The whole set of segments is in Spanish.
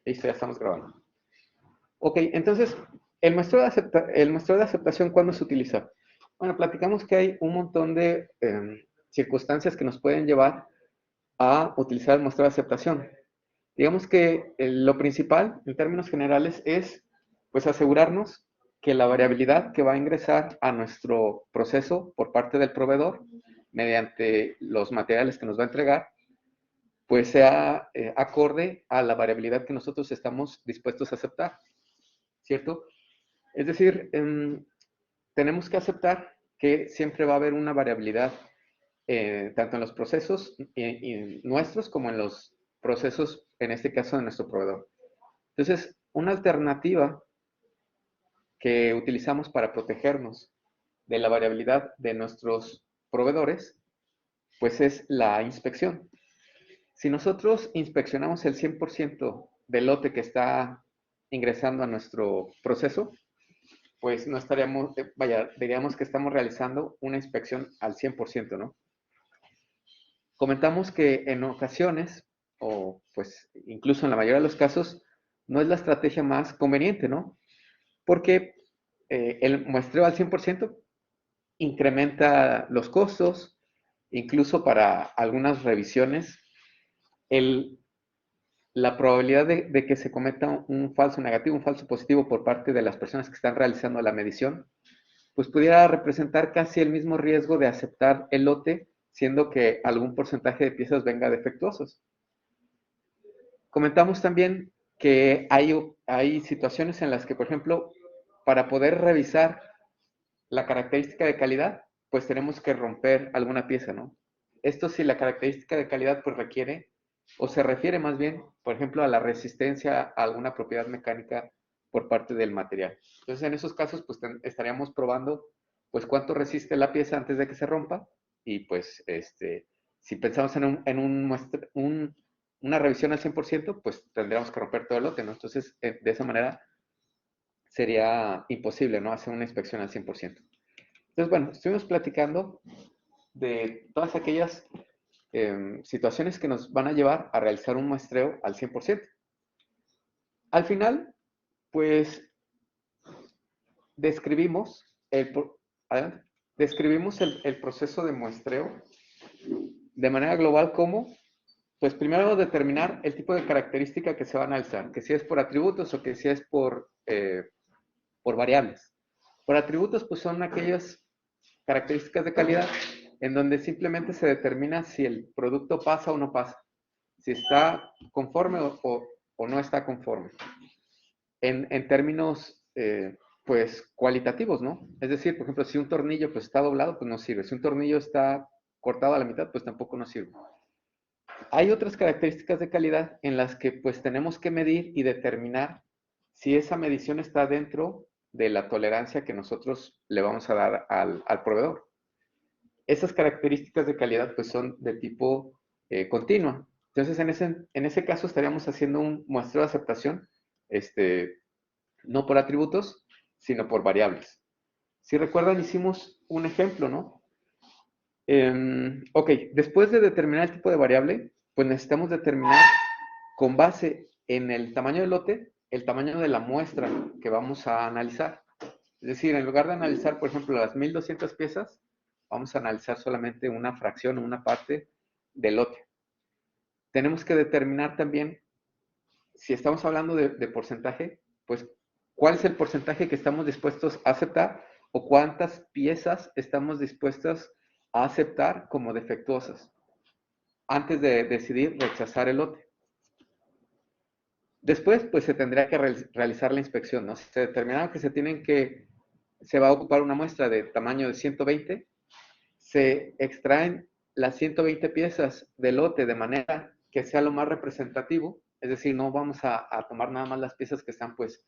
Listo, ya estamos grabando. Ok, entonces, el muestreo de aceptación, ¿cuándo se utiliza? Bueno, platicamos que hay un montón de circunstancias que nos pueden llevar a utilizar el muestreo de aceptación. Digamos que lo principal, en términos generales, es pues asegurarnos que la variabilidad que va a ingresar a nuestro proceso por parte del proveedor, mediante los materiales que nos va a entregar, pues sea acorde a la variabilidad que nosotros estamos dispuestos a aceptar, ¿cierto? Es decir, tenemos que aceptar que siempre va a haber una variabilidad, tanto en los procesos nuestros como en los procesos, en este caso, de nuestro proveedor. Entonces, una alternativa que utilizamos para protegernos de la variabilidad de nuestros proveedores, pues es la inspección. Si nosotros inspeccionamos el 100% del lote que está ingresando a nuestro proceso, pues no estaríamos, diríamos que estamos realizando una inspección al 100%, ¿no? Comentamos que en ocasiones, o pues incluso en la mayoría de los casos, no es la estrategia más conveniente, ¿no? Porque el muestreo al 100% incrementa los costos, incluso para algunas revisiones, el, la probabilidad de que se cometa un falso negativo, un falso positivo por parte de las personas que están realizando la medición, pues pudiera representar casi el mismo riesgo de aceptar el lote, siendo que algún porcentaje de piezas venga defectuosos. Comentamos también que hay situaciones en las que, por ejemplo, para poder revisar la característica de calidad, pues tenemos que romper alguna pieza, ¿no? Esto si la característica de calidad pues requiere, o se refiere más bien, por ejemplo, a la resistencia a alguna propiedad mecánica por parte del material. Entonces, en esos casos, pues estaríamos probando, pues, cuánto resiste la pieza antes de que se rompa, y pues, si pensamos en una revisión al 100%, pues tendríamos que romper todo el lote, ¿no? Entonces, de esa manera sería imposible, ¿no? Hacer una inspección al 100%. Entonces, bueno, estuvimos platicando de todas aquellas situaciones que nos van a llevar a realizar un muestreo al 100%. Al final, pues, describimos adelante, describimos el proceso de muestreo de manera global como, pues, primero determinar el tipo de característica que se va a analizar, que si es por atributos o que si es por variables. Por atributos, pues, son aquellas características de calidad en donde simplemente se determina si el producto pasa o no pasa, si está conforme o no está conforme. En términos, pues, cualitativos, ¿no? Es decir, por ejemplo, si un tornillo pues está doblado, pues no sirve. Si un tornillo está cortado a la mitad, pues tampoco nos sirve. Hay otras características de calidad en las que pues tenemos que medir y determinar si esa medición está dentro de la tolerancia que nosotros le vamos a dar al proveedor. Esas características de calidad pues son de tipo continua. Entonces, en ese caso estaríamos haciendo un muestreo de aceptación, no por atributos, sino por variables. Si recuerdan, hicimos un ejemplo, ¿no? Ok, después de determinar el tipo de variable, pues necesitamos determinar con base en el tamaño del lote, el tamaño de la muestra que vamos a analizar. Es decir, en lugar de analizar, por ejemplo, las 1200 piezas, vamos a analizar solamente una fracción o una parte del lote. Tenemos que determinar también, si estamos hablando de porcentaje, pues cuál es el porcentaje que estamos dispuestos a aceptar o cuántas piezas estamos dispuestas a aceptar como defectuosas antes de decidir rechazar el lote. Después, pues se tendría que realizar la inspección, ¿no? Si se determinara que se va a ocupar una muestra de tamaño de 120, se extraen las 120 piezas del lote de manera que sea lo más representativo, es decir, no vamos a tomar nada más las piezas que están pues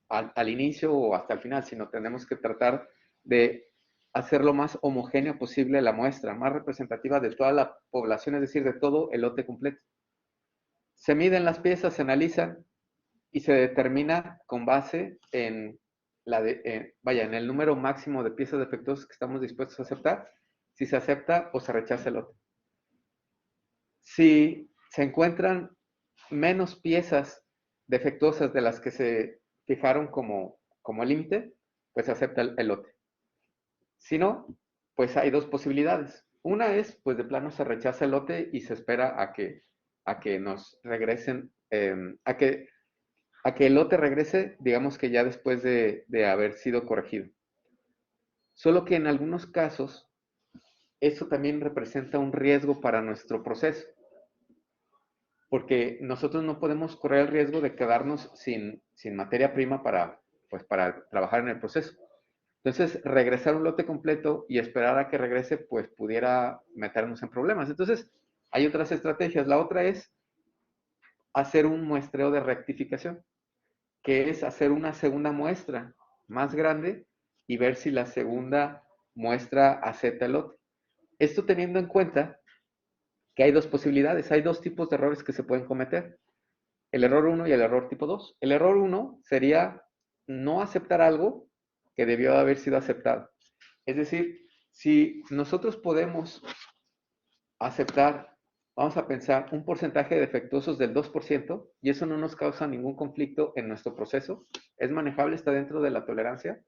al inicio o hasta el final, sino tenemos que tratar de hacer lo más homogénea posible la muestra, más representativa de toda la población, es decir, de todo el lote completo. Se miden las piezas, se analizan y se determina con base en en el número máximo de piezas defectuosas que estamos dispuestos a aceptar, si se acepta o se rechaza el lote. Si se encuentran menos piezas defectuosas de las que se fijaron como límite, pues se acepta el lote. Si no, pues hay dos posibilidades. Una es, pues de plano se rechaza el lote y se espera a que nos regresen, a que el lote regrese, digamos que ya después de haber sido corregido. Solo que en algunos casos, eso también representa un riesgo para nuestro proceso, porque nosotros no podemos correr el riesgo de quedarnos sin materia prima para trabajar en el proceso. Entonces, regresar un lote completo y esperar a que regrese, pues pudiera meternos en problemas. Entonces, hay otras estrategias. La otra es hacer un muestreo de rectificación, que es hacer una segunda muestra más grande y ver si la segunda muestra acepta el lote. Esto teniendo en cuenta que hay dos posibilidades, hay dos tipos de errores que se pueden cometer. El error 1 y el error tipo 2. El error 1 sería no aceptar algo que debió haber sido aceptado. Es decir, si nosotros podemos aceptar, vamos a pensar, un porcentaje de defectuosos del 2% y eso no nos causa ningún conflicto en nuestro proceso, es manejable, está dentro de la tolerancia,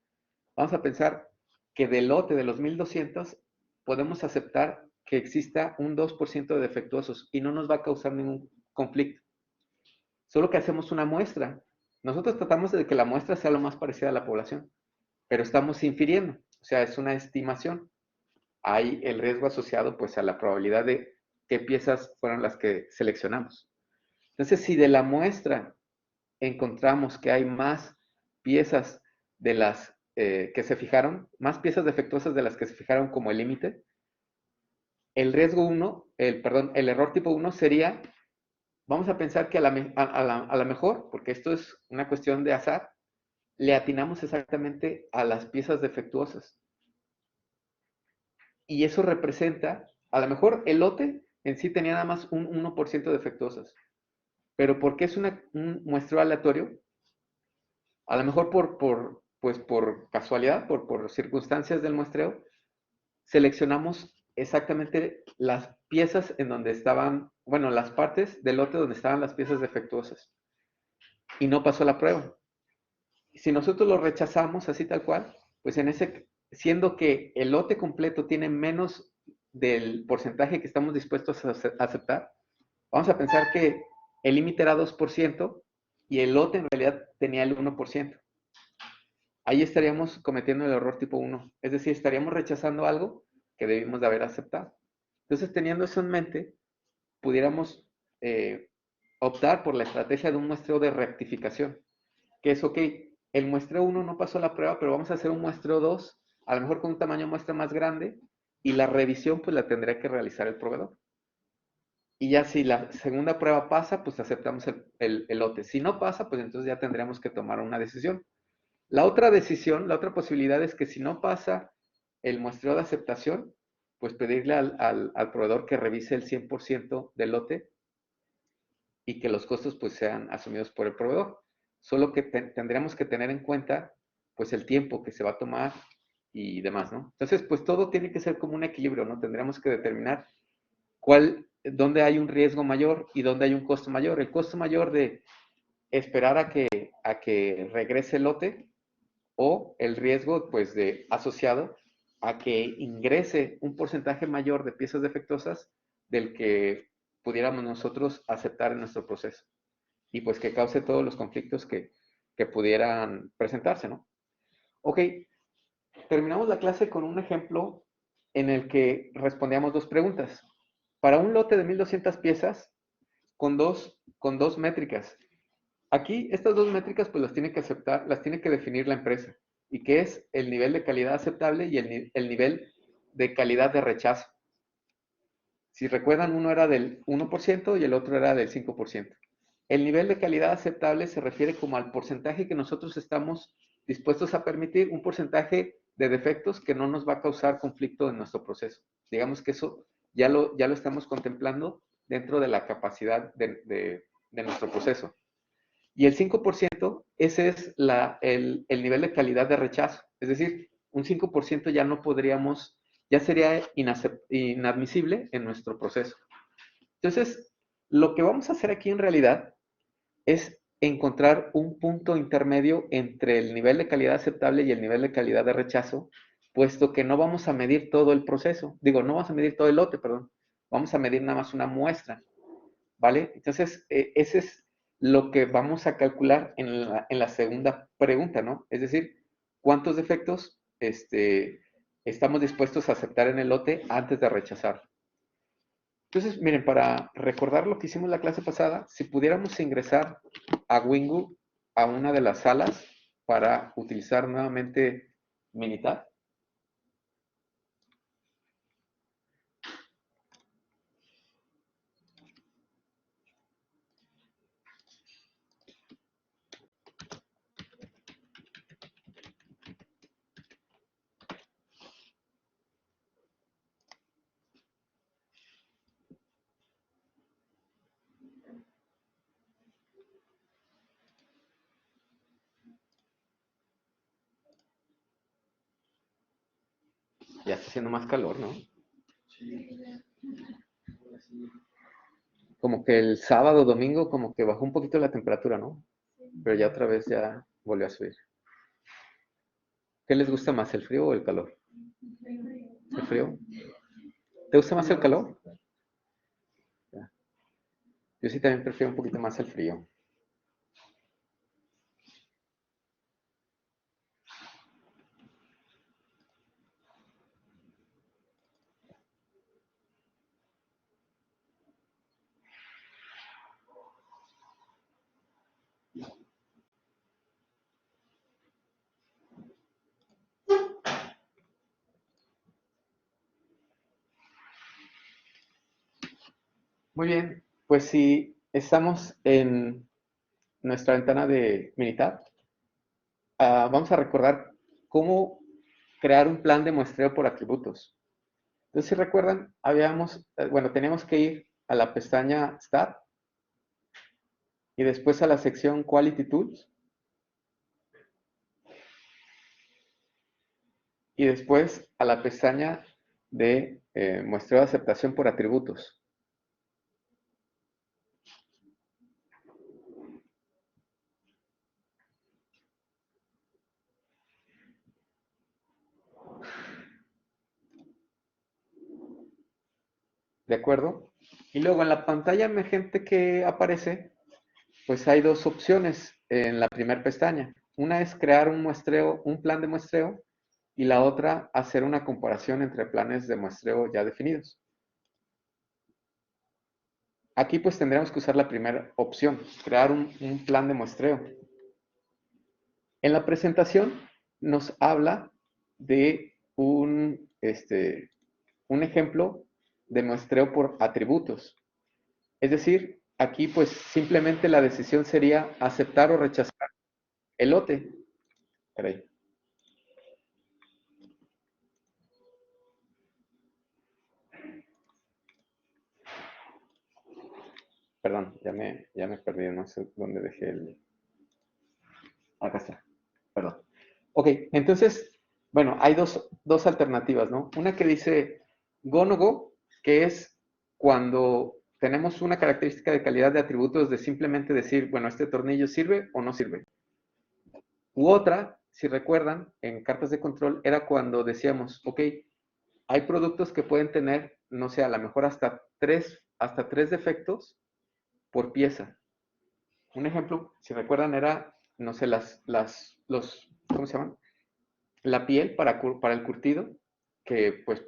vamos a pensar que del lote de los 1200 podemos aceptar que exista un 2% de defectuosos y no nos va a causar ningún conflicto. Solo que hacemos una muestra. Nosotros tratamos de que la muestra sea lo más parecida a la población, pero estamos infiriendo, o sea, es una estimación. Hay el riesgo asociado pues a la probabilidad de qué piezas fueron las que seleccionamos. Entonces, si de la muestra encontramos que hay más piezas de las que se fijaron, más piezas defectuosas de las que se fijaron como el límite, el riesgo 1, el error tipo 1 sería, vamos a pensar que a la mejor, porque esto es una cuestión de azar, le atinamos exactamente a las piezas defectuosas. Y eso representa, a lo mejor el lote en sí tenía nada más un 1% defectuosas, pero porque es un muestreo aleatorio, a lo mejor por casualidad, por circunstancias del muestreo, seleccionamos exactamente las piezas en donde estaban, bueno, las partes del lote donde estaban las piezas defectuosas. Y no pasó la prueba. Si nosotros lo rechazamos así tal cual, pues siendo que el lote completo tiene menos del porcentaje que estamos dispuestos a aceptar, vamos a pensar que el límite era 2% y el lote en realidad tenía el 1%. Ahí estaríamos cometiendo el error tipo 1, es decir, estaríamos rechazando algo que debimos de haber aceptado. Entonces, teniendo eso en mente, pudiéramos optar por la estrategia de un muestreo de rectificación, que es, ok, el muestreo 1 no pasó la prueba, pero vamos a hacer un muestreo 2, a lo mejor con un tamaño de muestra más grande, y la revisión pues la tendría que realizar el proveedor. Y ya si la segunda prueba pasa, pues aceptamos el lote. Si no pasa, pues entonces ya tendríamos que tomar una decisión. La otra decisión, la otra posibilidad es que si no pasa el muestreo de aceptación, pues pedirle al proveedor que revise el 100% del lote y que los costos pues sean asumidos por el proveedor. Solo que tendríamos que tener en cuenta pues el tiempo que se va a tomar y demás, ¿no? Entonces, pues todo tiene que ser como un equilibrio, ¿no? Tendríamos que determinar dónde hay un riesgo mayor y dónde hay un costo mayor. El costo mayor de esperar a que regrese el lote o el riesgo pues asociado a que ingrese un porcentaje mayor de piezas defectuosas del que pudiéramos nosotros aceptar en nuestro proceso y pues que cause todos los conflictos que pudieran presentarse, ¿no? Ok, terminamos la clase con un ejemplo en el que respondíamos dos preguntas. Para un lote de 1200 piezas con dos métricas. Aquí estas dos métricas pues las tiene que aceptar, las tiene que definir la empresa y que es el nivel de calidad aceptable y el nivel de calidad de rechazo. Si recuerdan, uno era del 1% y el otro era del 5%. El nivel de calidad aceptable se refiere como al porcentaje que nosotros estamos dispuestos a permitir, un porcentaje de defectos que no nos va a causar conflicto en nuestro proceso. Digamos que eso ya lo estamos contemplando dentro de la capacidad de nuestro proceso. Y el 5%, ese es el nivel de calidad de rechazo. Es decir, un 5% ya no podríamos, ya sería inadmisible en nuestro proceso. Entonces, lo que vamos a hacer aquí en realidad es encontrar un punto intermedio entre el nivel de calidad aceptable y el nivel de calidad de rechazo, puesto que no vamos a medir todo el proceso. Digo, no vamos a medir todo el lote, perdón. Vamos a medir nada más una muestra, ¿vale? Entonces, ese es lo que vamos a calcular en la segunda pregunta, ¿no? Es decir, ¿cuántos defectos estamos dispuestos a aceptar en el lote antes de rechazar? Entonces, miren, para recordar lo que hicimos la clase pasada, si pudiéramos ingresar a Wingu a una de las salas para utilizar nuevamente Minitab. Ya está haciendo más calor, ¿no? Como que el sábado, domingo, como que bajó un poquito la temperatura, ¿no? Pero ya otra vez ya volvió a subir. ¿Qué les gusta más, el frío o el calor? ¿El frío? ¿Te gusta más el calor? Yo sí también prefiero un poquito más el frío. Muy bien, pues si estamos en nuestra ventana de Minitab, vamos a recordar cómo crear un plan de muestreo por atributos. Entonces, si recuerdan, bueno, teníamos que ir a la pestaña Stat y después a la sección Quality Tools y después a la pestaña de muestreo de aceptación por atributos. ¿De acuerdo? Y luego en la pantalla emergente que aparece, pues hay dos opciones en la primera pestaña. Una es crear un muestreo, un plan de muestreo, y la otra hacer una comparación entre planes de muestreo ya definidos. Aquí pues tendremos que usar la primera opción, crear un plan de muestreo. En la presentación nos habla de un ejemplo de muestreo por atributos. Es decir, aquí pues simplemente la decisión sería aceptar o rechazar el lote. Caray. Perdón, ya me perdí, no sé dónde dejé el... Acá está, perdón. Ok, entonces, bueno, hay dos alternativas, ¿no? Una que dice go no go, que es cuando tenemos una característica de calidad de atributos de simplemente decir, bueno, este tornillo sirve o no sirve. U otra, si recuerdan, en cartas de control, era cuando decíamos, ok, hay productos que pueden tener, no sé, a lo mejor hasta tres defectos por pieza. Un ejemplo, si recuerdan, era, no sé, ¿cómo se llaman? La piel para el curtido, que pues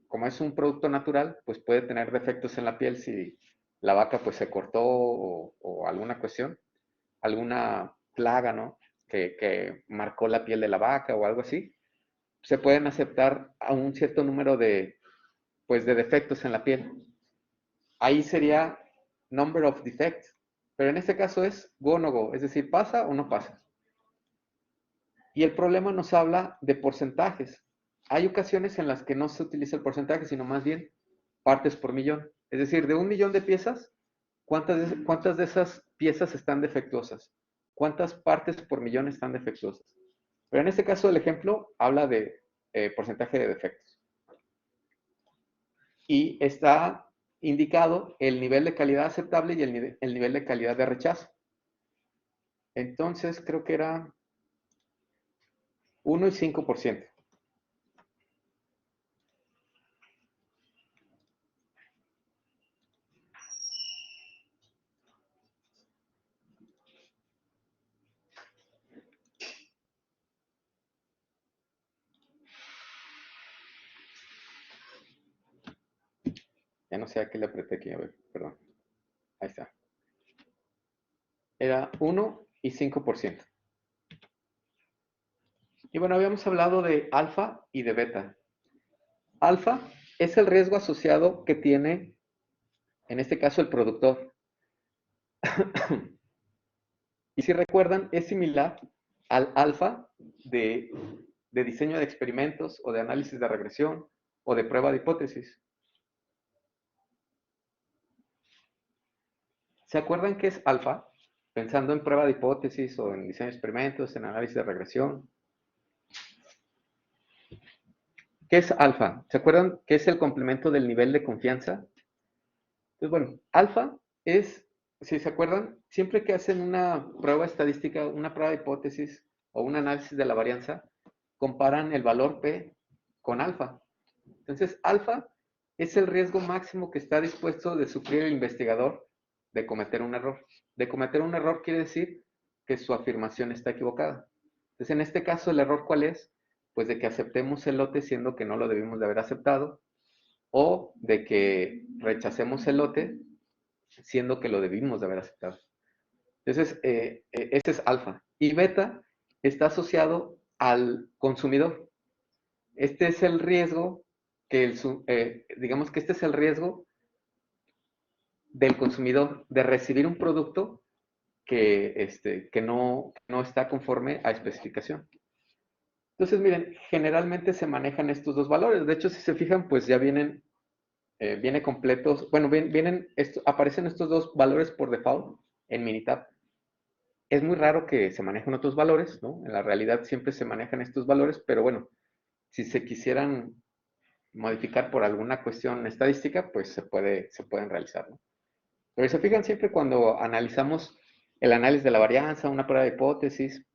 como es un producto natural, pues puede tener defectos en la piel si la vaca pues se cortó o alguna cuestión, alguna plaga, ¿no? Que marcó la piel de la vaca o algo así. Se pueden aceptar a un cierto número pues, de defectos en la piel. Ahí sería number of defects. Pero en este caso es go o no go, es decir, pasa o no pasa. Y el problema nos habla de porcentajes. Hay ocasiones en las que no se utiliza el porcentaje, sino más bien partes por millón. Es decir, de 1 millón de piezas, ¿cuántas de esas piezas están defectuosas? ¿Cuántas partes por millón están defectuosas? Pero en este caso el ejemplo habla de porcentaje de defectos. Y está indicado el nivel de calidad aceptable y el nivel de calidad de rechazo. Entonces, creo que era 1 y 5%. Ya no sé a qué le apreté aquí, a ver, perdón. Ahí está. Era 1 y 5%. Y bueno, habíamos hablado de alfa y de beta. Alfa es el riesgo asociado que tiene, en este caso, el productor. Y si recuerdan, es similar al alfa de diseño de experimentos o de análisis de regresión o de prueba de hipótesis. ¿Se acuerdan qué es alfa? Pensando en prueba de hipótesis o en diseño de experimentos, en análisis de regresión. ¿Qué es alfa? ¿Se acuerdan qué es el complemento del nivel de confianza? Pues bueno, alfa es, si se acuerdan, siempre que hacen una prueba estadística, una prueba de hipótesis o un análisis de la varianza, comparan el valor P con alfa. Entonces, alfa es el riesgo máximo que está dispuesto de sufrir el investigador de cometer un error. De cometer un error quiere decir que su afirmación está equivocada. Entonces, en este caso, ¿el error cuál es? Pues de que aceptemos el lote siendo que no lo debimos de haber aceptado, o de que rechacemos el lote siendo que lo debimos de haber aceptado. Entonces, ese es alfa. Y beta está asociado al consumidor. Este es el riesgo digamos que este es el riesgo del consumidor de recibir un producto que no está conforme a especificación. Entonces, miren, generalmente se manejan estos dos valores. De hecho, si se fijan, pues ya viene completos. Bueno, aparecen estos dos valores por default en Minitab. Es muy raro que se manejen otros valores, ¿no? En la realidad siempre se manejan estos valores, pero bueno, si se quisieran modificar por alguna cuestión estadística, pues se pueden realizar, ¿no? Pero se fijan siempre cuando analizamos el análisis de la varianza, una prueba de hipótesis,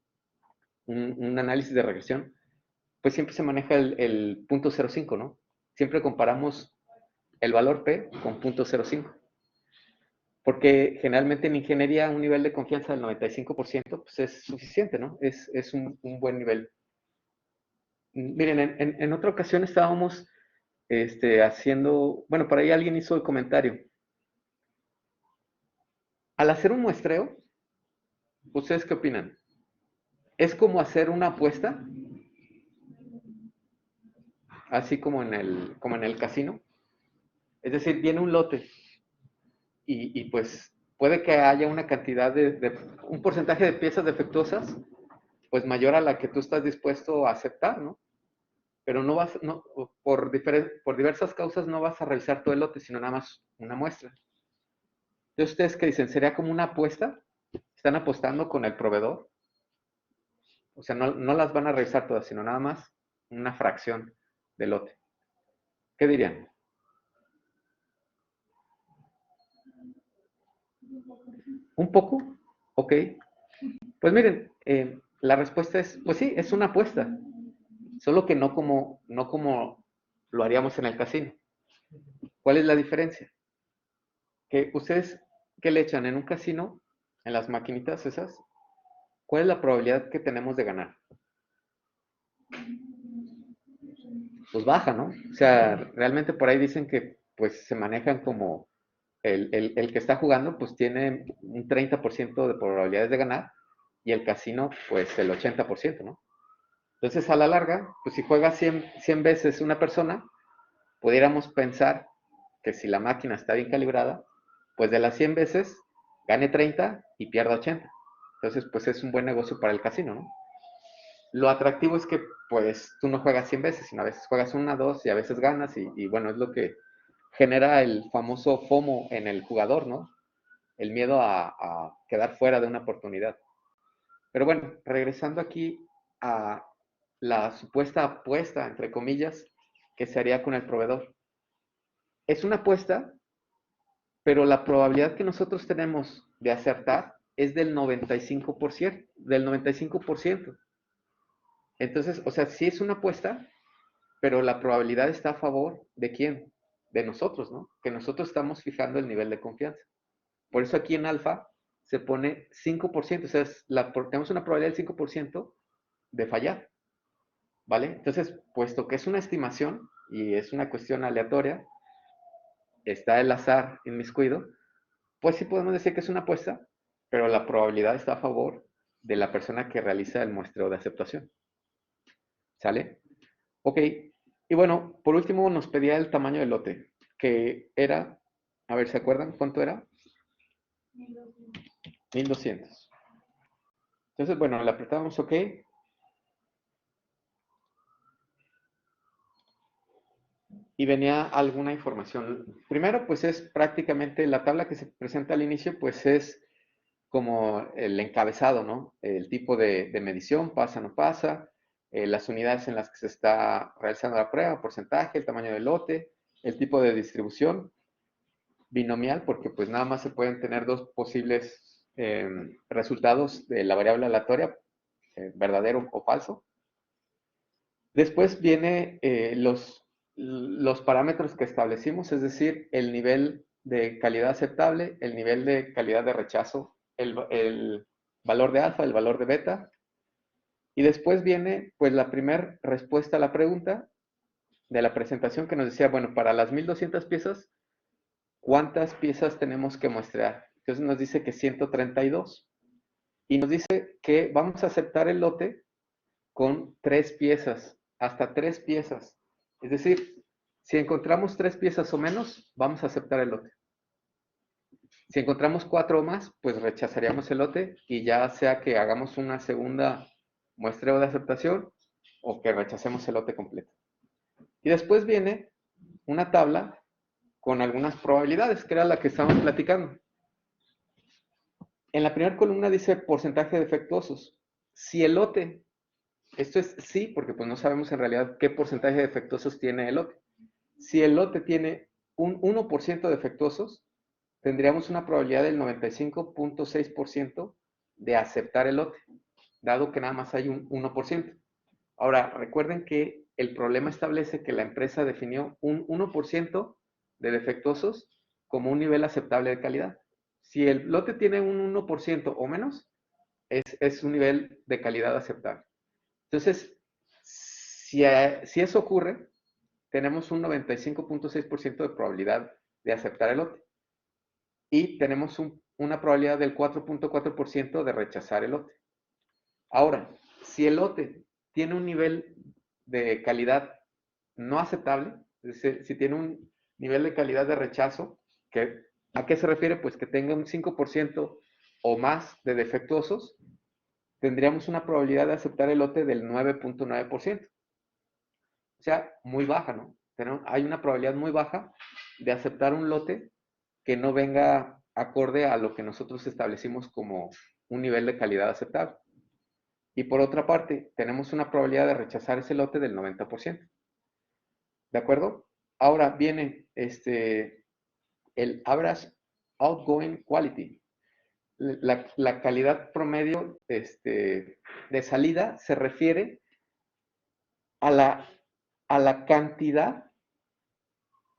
un análisis de regresión, pues siempre se maneja el punto 0.5, ¿no? Siempre comparamos el valor P con punto 0.5. Porque generalmente en ingeniería un nivel de confianza del 95% pues es suficiente, ¿no? Es un buen nivel. Miren, en otra ocasión estábamos haciendo, bueno, por ahí alguien hizo el comentario. Al hacer un muestreo, ¿ustedes qué opinan? ¿Es como hacer una apuesta? Así como en el casino. Es decir, viene un lote y pues puede que haya una cantidad un porcentaje de piezas defectuosas, pues mayor a la que tú estás dispuesto a aceptar, ¿no? Pero por diversas causas no vas a revisar todo el lote, sino nada más una muestra. Entonces, ¿ustedes qué dicen? ¿Sería como una apuesta? ¿Están apostando con el proveedor? O sea, no las van a revisar todas, sino nada más una fracción del lote. ¿Qué dirían? ¿Un poco? Ok. Pues miren, la respuesta es, pues sí, es una apuesta, solo que no como lo haríamos en el casino. ¿Cuál es la diferencia? Que ustedes, ¿qué le echan en un casino, en las maquinitas esas? ¿Cuál es la probabilidad que tenemos de ganar? Pues baja, ¿no? O sea, realmente por ahí dicen que pues se manejan como el que está jugando pues tiene un 30% de probabilidades de ganar y el casino pues el 80%, ¿no? Entonces a la larga, pues si juega 100 veces una persona, pudiéramos pensar que si la máquina está bien calibrada, pues de las 100 veces gane 30 y pierda 80. Entonces pues es un buen negocio para el casino, ¿no? Lo atractivo es que pues tú no juegas 100 veces, sino a veces juegas una, dos y a veces ganas y bueno, es lo que genera el famoso FOMO en el jugador, ¿no? El miedo a quedar fuera de una oportunidad. Pero bueno, regresando aquí a la supuesta apuesta, entre comillas, que se haría con el proveedor. Es una apuesta, pero la probabilidad que nosotros tenemos de acertar es del 95%, del 95%. Entonces, o sea, sí es una apuesta, pero la probabilidad está a favor de quién? De nosotros, ¿no? Que nosotros estamos fijando el nivel de confianza. Por eso aquí en alfa se pone 5%, o sea, tenemos una probabilidad del 5% de fallar, ¿vale? Entonces, puesto que es una estimación y es una cuestión aleatoria, está el azar inmiscuido, pues sí podemos decir que es una apuesta, pero la probabilidad está a favor de la persona que realiza el muestreo de aceptación. ¿Sale? Ok. Y bueno, por último nos pedía el tamaño del lote, que era, a ver, ¿se acuerdan cuánto era? 1200. Entonces, bueno, le apretamos OK y venía alguna información. Primero, pues es prácticamente la tabla que se presenta al inicio, pues es como el encabezado, ¿no? El tipo de medición, pasa o no pasa, las unidades en las que se está realizando la prueba, porcentaje, el tamaño del lote, el tipo de distribución, binomial, porque pues nada más se pueden tener dos posibles resultados de la variable aleatoria, verdadero o falso. Después viene los parámetros que establecimos, es decir, el nivel de calidad aceptable, el nivel de calidad de rechazo, el valor de alfa, el valor de beta. Y después viene pues la primera respuesta a la pregunta de la presentación que nos decía, bueno, para las 1200 piezas, ¿cuántas piezas tenemos que muestrear? Entonces nos dice que 132. Y nos dice que vamos a aceptar el lote con 3 piezas, hasta 3 piezas. Es decir, si encontramos 3 piezas o menos, vamos a aceptar el lote. Si encontramos 4 o más, pues rechazaríamos el lote y ya sea que hagamos una segunda muestreo de aceptación o que rechacemos el lote completo. Y después viene una tabla con algunas probabilidades, que era la que estábamos platicando. En la primera columna dice porcentaje de defectuosos. Si el lote, esto es sí, porque pues no sabemos en realidad qué porcentaje de defectuosos tiene el lote. Si el lote tiene un 1% de defectuosos, tendríamos una probabilidad del 95.6% de aceptar el lote, dado que nada más hay un 1%. Ahora, recuerden que el problema establece que la empresa definió un 1% de defectuosos como un nivel aceptable de calidad. Si el lote tiene un 1% o menos, es un nivel de calidad aceptable. Entonces, si eso ocurre, tenemos un 95.6% de probabilidad de aceptar el lote. Y tenemos una probabilidad del 4.4% de rechazar el lote. Ahora, si el lote tiene un nivel de calidad no aceptable, es decir, si tiene un nivel de calidad de rechazo, ¿a qué se refiere? Pues que tenga un 5% o más de defectuosos, tendríamos una probabilidad de aceptar el lote del 9.9%. O sea, muy baja, ¿no? Hay una probabilidad muy baja de aceptar un lote que no venga acorde a lo que nosotros establecimos como un nivel de calidad aceptable. Y por otra parte, tenemos una probabilidad de rechazar ese lote del 90%. ¿De acuerdo? Ahora viene el average outgoing quality. La calidad promedio de salida se refiere a la cantidad,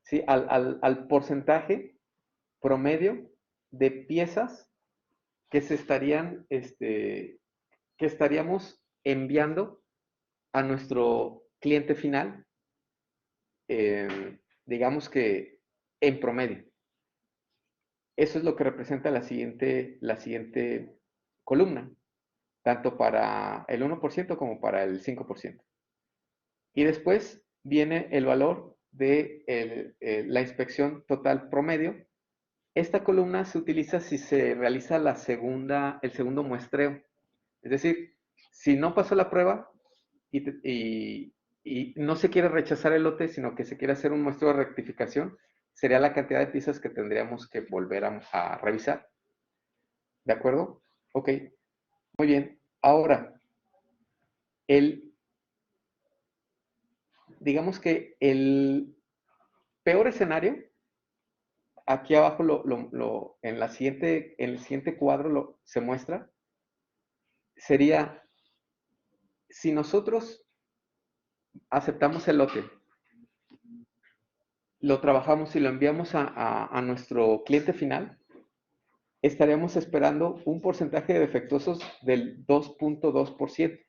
¿sí? Al porcentaje promedio de piezas que que estaríamos enviando a nuestro cliente final, digamos que en promedio. Eso es lo que representa la siguiente columna, tanto para el 1% como para el 5%. Y después viene el valor de la inspección total promedio. Esta columna se utiliza si se realiza el segundo muestreo. Es decir, si no pasó la prueba y no se quiere rechazar el lote, sino que se quiere hacer un muestreo de rectificación, sería la cantidad de piezas que tendríamos que volver a revisar. ¿De acuerdo? Ok, muy bien. Ahora, digamos que el peor escenario aquí abajo en el siguiente cuadro se muestra, sería si nosotros aceptamos el lote, lo trabajamos y lo enviamos a nuestro cliente final, estaríamos esperando un porcentaje de defectuosos del 2.2%.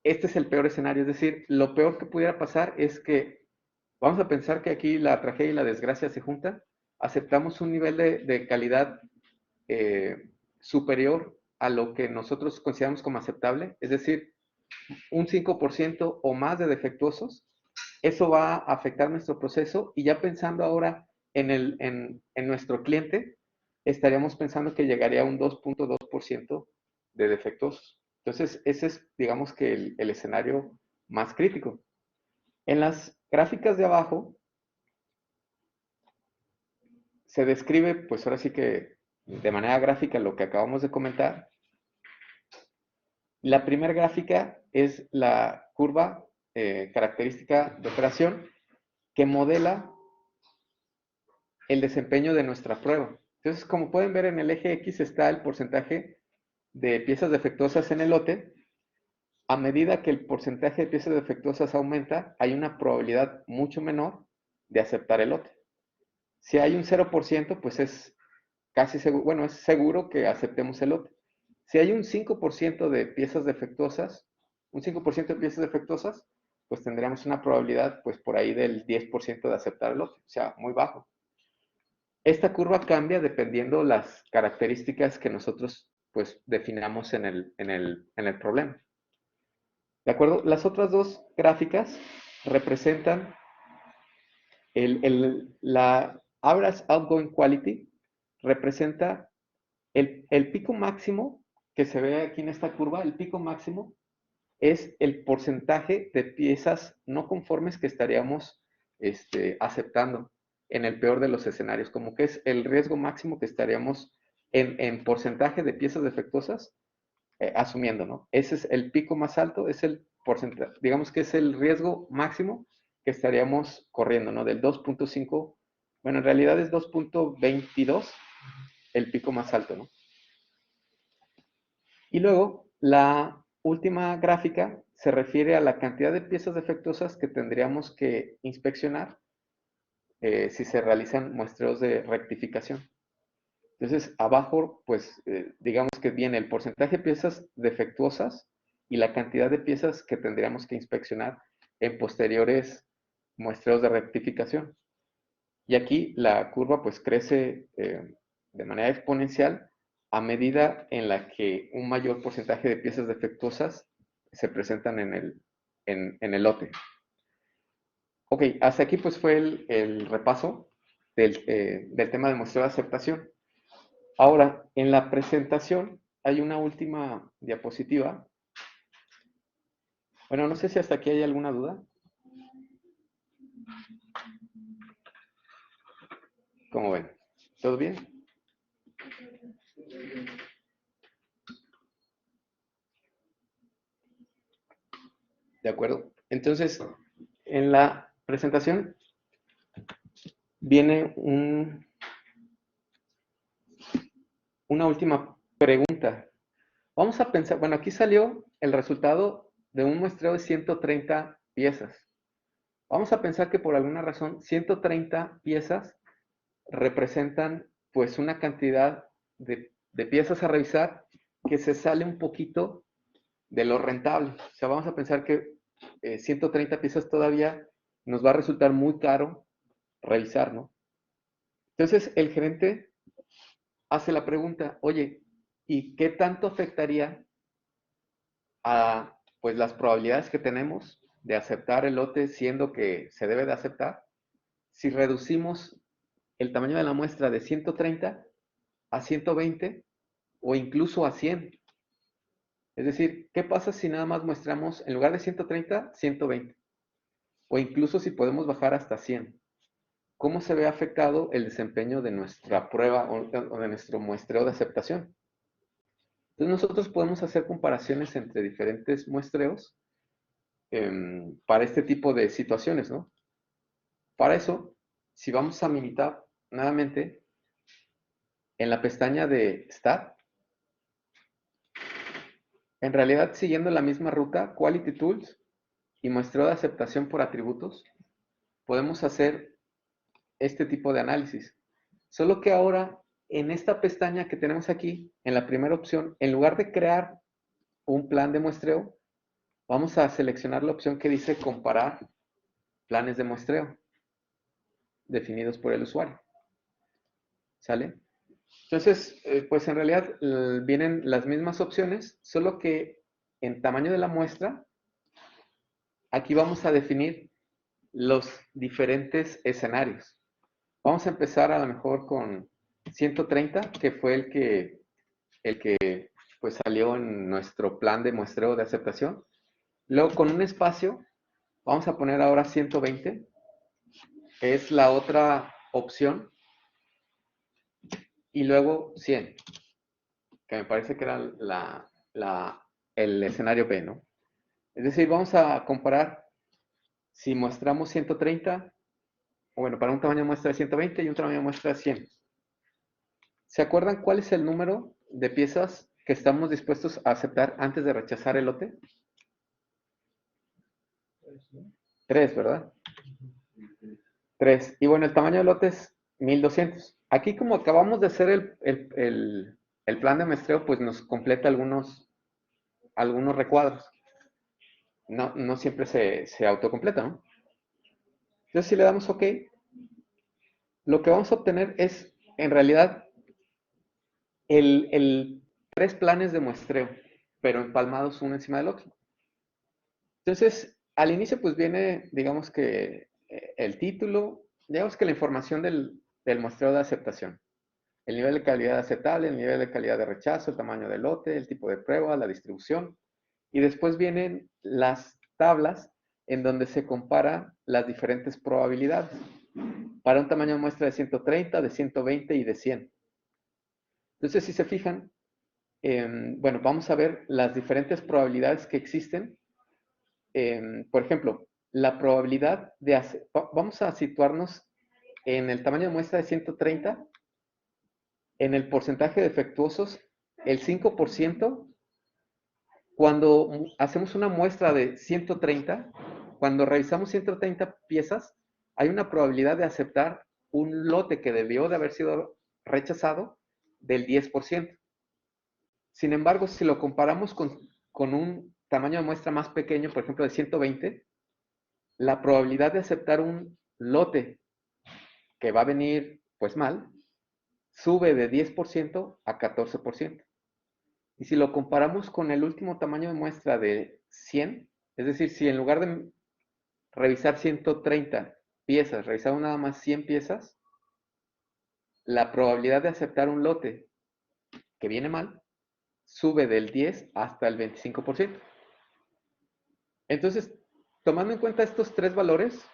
Este es el peor escenario, es decir, lo peor que pudiera pasar es que, vamos a pensar que aquí la tragedia y la desgracia se juntan, aceptamos un nivel de calidad superior a lo que nosotros consideramos como aceptable, es decir, un 5% o más de defectuosos, eso va a afectar nuestro proceso y ya pensando ahora en nuestro cliente, estaríamos pensando que llegaría a un 2.2% de defectuosos. Entonces, ese es, digamos que el escenario más crítico. En las gráficas de abajo se describe, pues ahora sí que de manera gráfica lo que acabamos de comentar. La primera gráfica es la curva característica de operación que modela el desempeño de nuestra prueba. Entonces, como pueden ver, en el eje X está el porcentaje de piezas defectuosas en el lote. A medida que el porcentaje de piezas defectuosas aumenta, hay una probabilidad mucho menor de aceptar el lote. Si hay un 0%, pues es casi seguro, bueno, es seguro que aceptemos el lote. Si hay un 5% de piezas defectuosas, un 5% de piezas defectuosas, pues tendríamos una probabilidad, pues por ahí del 10% de aceptar el lote, o sea, muy bajo. Esta curva cambia dependiendo las características que nosotros, pues, definamos en el problema. ¿De acuerdo? Las otras dos gráficas representan la average outgoing quality, representa el pico máximo que se ve aquí en esta curva, el pico máximo es el porcentaje de piezas no conformes que estaríamos aceptando en el peor de los escenarios, como que es el riesgo máximo que estaríamos en porcentaje de piezas defectuosas asumiendo, ¿no? Ese es el pico más alto, es el porcentaje, digamos que es el riesgo máximo que estaríamos corriendo, ¿no? Del 2.5, bueno, en realidad es 2.22 el pico más alto, ¿no? Y luego, la última gráfica se refiere a la cantidad de piezas defectuosas que tendríamos que inspeccionar si se realizan muestreos de rectificación. Entonces, abajo, pues, digamos que viene el porcentaje de piezas defectuosas y la cantidad de piezas que tendríamos que inspeccionar en posteriores muestreos de rectificación. Y aquí la curva, pues, crece de manera exponencial a medida en la que un mayor porcentaje de piezas defectuosas se presentan en el lote. Ok, hasta aquí pues fue el repaso del tema de muestreo de aceptación. Ahora, en la presentación hay una última diapositiva. Bueno, no sé si hasta aquí hay alguna duda. ¿Cómo ven? ¿Todo bien? De acuerdo. Entonces, en la presentación viene una última pregunta. Vamos a pensar, bueno, aquí salió el resultado de un muestreo de 130 piezas. Vamos a pensar que por alguna razón 130 piezas representan pues una cantidad de piezas a revisar que se sale un poquito de lo rentable. O sea, vamos a pensar que 130 piezas todavía nos va a resultar muy caro revisar, ¿no? Entonces el gerente hace la pregunta, oye, ¿y qué tanto afectaría a pues las probabilidades que tenemos de aceptar el lote siendo que se debe de aceptar si reducimos el tamaño de la muestra de 130 a 120 o incluso a 100? Es decir, ¿qué pasa si nada más muestramos en lugar de 130, 120? O incluso si podemos bajar hasta 100. ¿Cómo se ve afectado el desempeño de nuestra prueba o de nuestro muestreo de aceptación? Entonces nosotros podemos hacer comparaciones entre diferentes muestreos para este tipo de situaciones, ¿no? Para eso si vamos a Minitab, nuevamente, en la pestaña de Stat, en realidad siguiendo la misma ruta, Quality Tools y muestreo de aceptación por atributos, podemos hacer este tipo de análisis. Solo que ahora, en esta pestaña que tenemos aquí, en la primera opción, en lugar de crear un plan de muestreo, vamos a seleccionar la opción que dice comparar planes de muestreo definidos por el usuario. ¿Sale? Entonces, pues en realidad vienen las mismas opciones, solo que en tamaño de la muestra, aquí vamos a definir los diferentes escenarios. Vamos a empezar a lo mejor con 130, que fue el que pues salió en nuestro plan de muestreo de aceptación. Luego con un espacio, vamos a poner ahora 120, que es la otra opción. Y luego 100, que me parece que era el escenario B, ¿no? Es decir, vamos a comparar si mostramos 130, o bueno, para un tamaño de muestra de 120 y un tamaño de muestra de 100. ¿Se acuerdan cuál es el número de piezas que estamos dispuestos a aceptar antes de rechazar el lote? 3, ¿verdad? 3. Y bueno, el tamaño del lote es 1200. Aquí como acabamos de hacer el plan de muestreo, pues nos completa algunos recuadros. No siempre se autocompleta, ¿no? Entonces, si le damos OK, lo que vamos a obtener es, en realidad, el 3 planes de muestreo, pero empalmados uno encima del otro. Entonces, al inicio, pues viene, digamos que el título, digamos que la información del muestreo de aceptación. El nivel de calidad aceptable, el nivel de calidad de rechazo, el tamaño del lote, el tipo de prueba, la distribución. Y después vienen las tablas en donde se compara las diferentes probabilidades para un tamaño de muestra de 130, de 120 y de 100. Entonces, si se fijan, bueno, vamos a ver las diferentes probabilidades que existen. Por ejemplo, la probabilidad de vamos a situarnos en el tamaño de muestra de 130, en el porcentaje de defectuosos, el 5%. Cuando hacemos una muestra de 130, cuando revisamos 130 piezas, hay una probabilidad de aceptar un lote que debió de haber sido rechazado del 10%. Sin embargo, si lo comparamos con un tamaño de muestra más pequeño, por ejemplo de 120, la probabilidad de aceptar un lote que va a venir pues mal, sube de 10% a 14%. Y si lo comparamos con el último tamaño de muestra de 100, es decir, si en lugar de revisar 130 piezas, revisamos nada más 100 piezas, la probabilidad de aceptar un lote que viene mal sube del 10 hasta el 25%. Entonces, tomando en cuenta estos tres valores,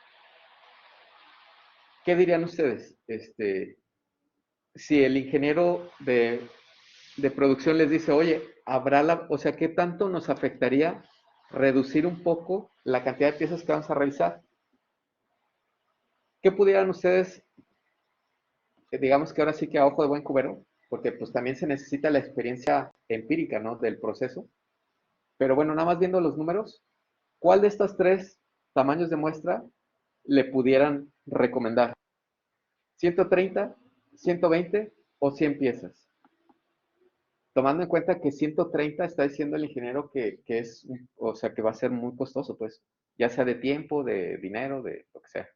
¿qué dirían ustedes? Si el ingeniero de producción les dice, oye, o sea, ¿qué tanto nos afectaría reducir un poco la cantidad de piezas que vamos a revisar? ¿Qué pudieran ustedes, digamos que ahora sí que a ojo de buen cubero, porque pues también se necesita la experiencia empírica, ¿no? Del proceso. Pero bueno, nada más viendo los números, ¿cuál de estos tres tamaños de muestra le pudieran recomendar? ¿130, 120 o 100 piezas? Tomando en cuenta que 130 está diciendo el ingeniero que es, o sea, que va a ser muy costoso, pues, ya sea de tiempo, de dinero, de lo que sea.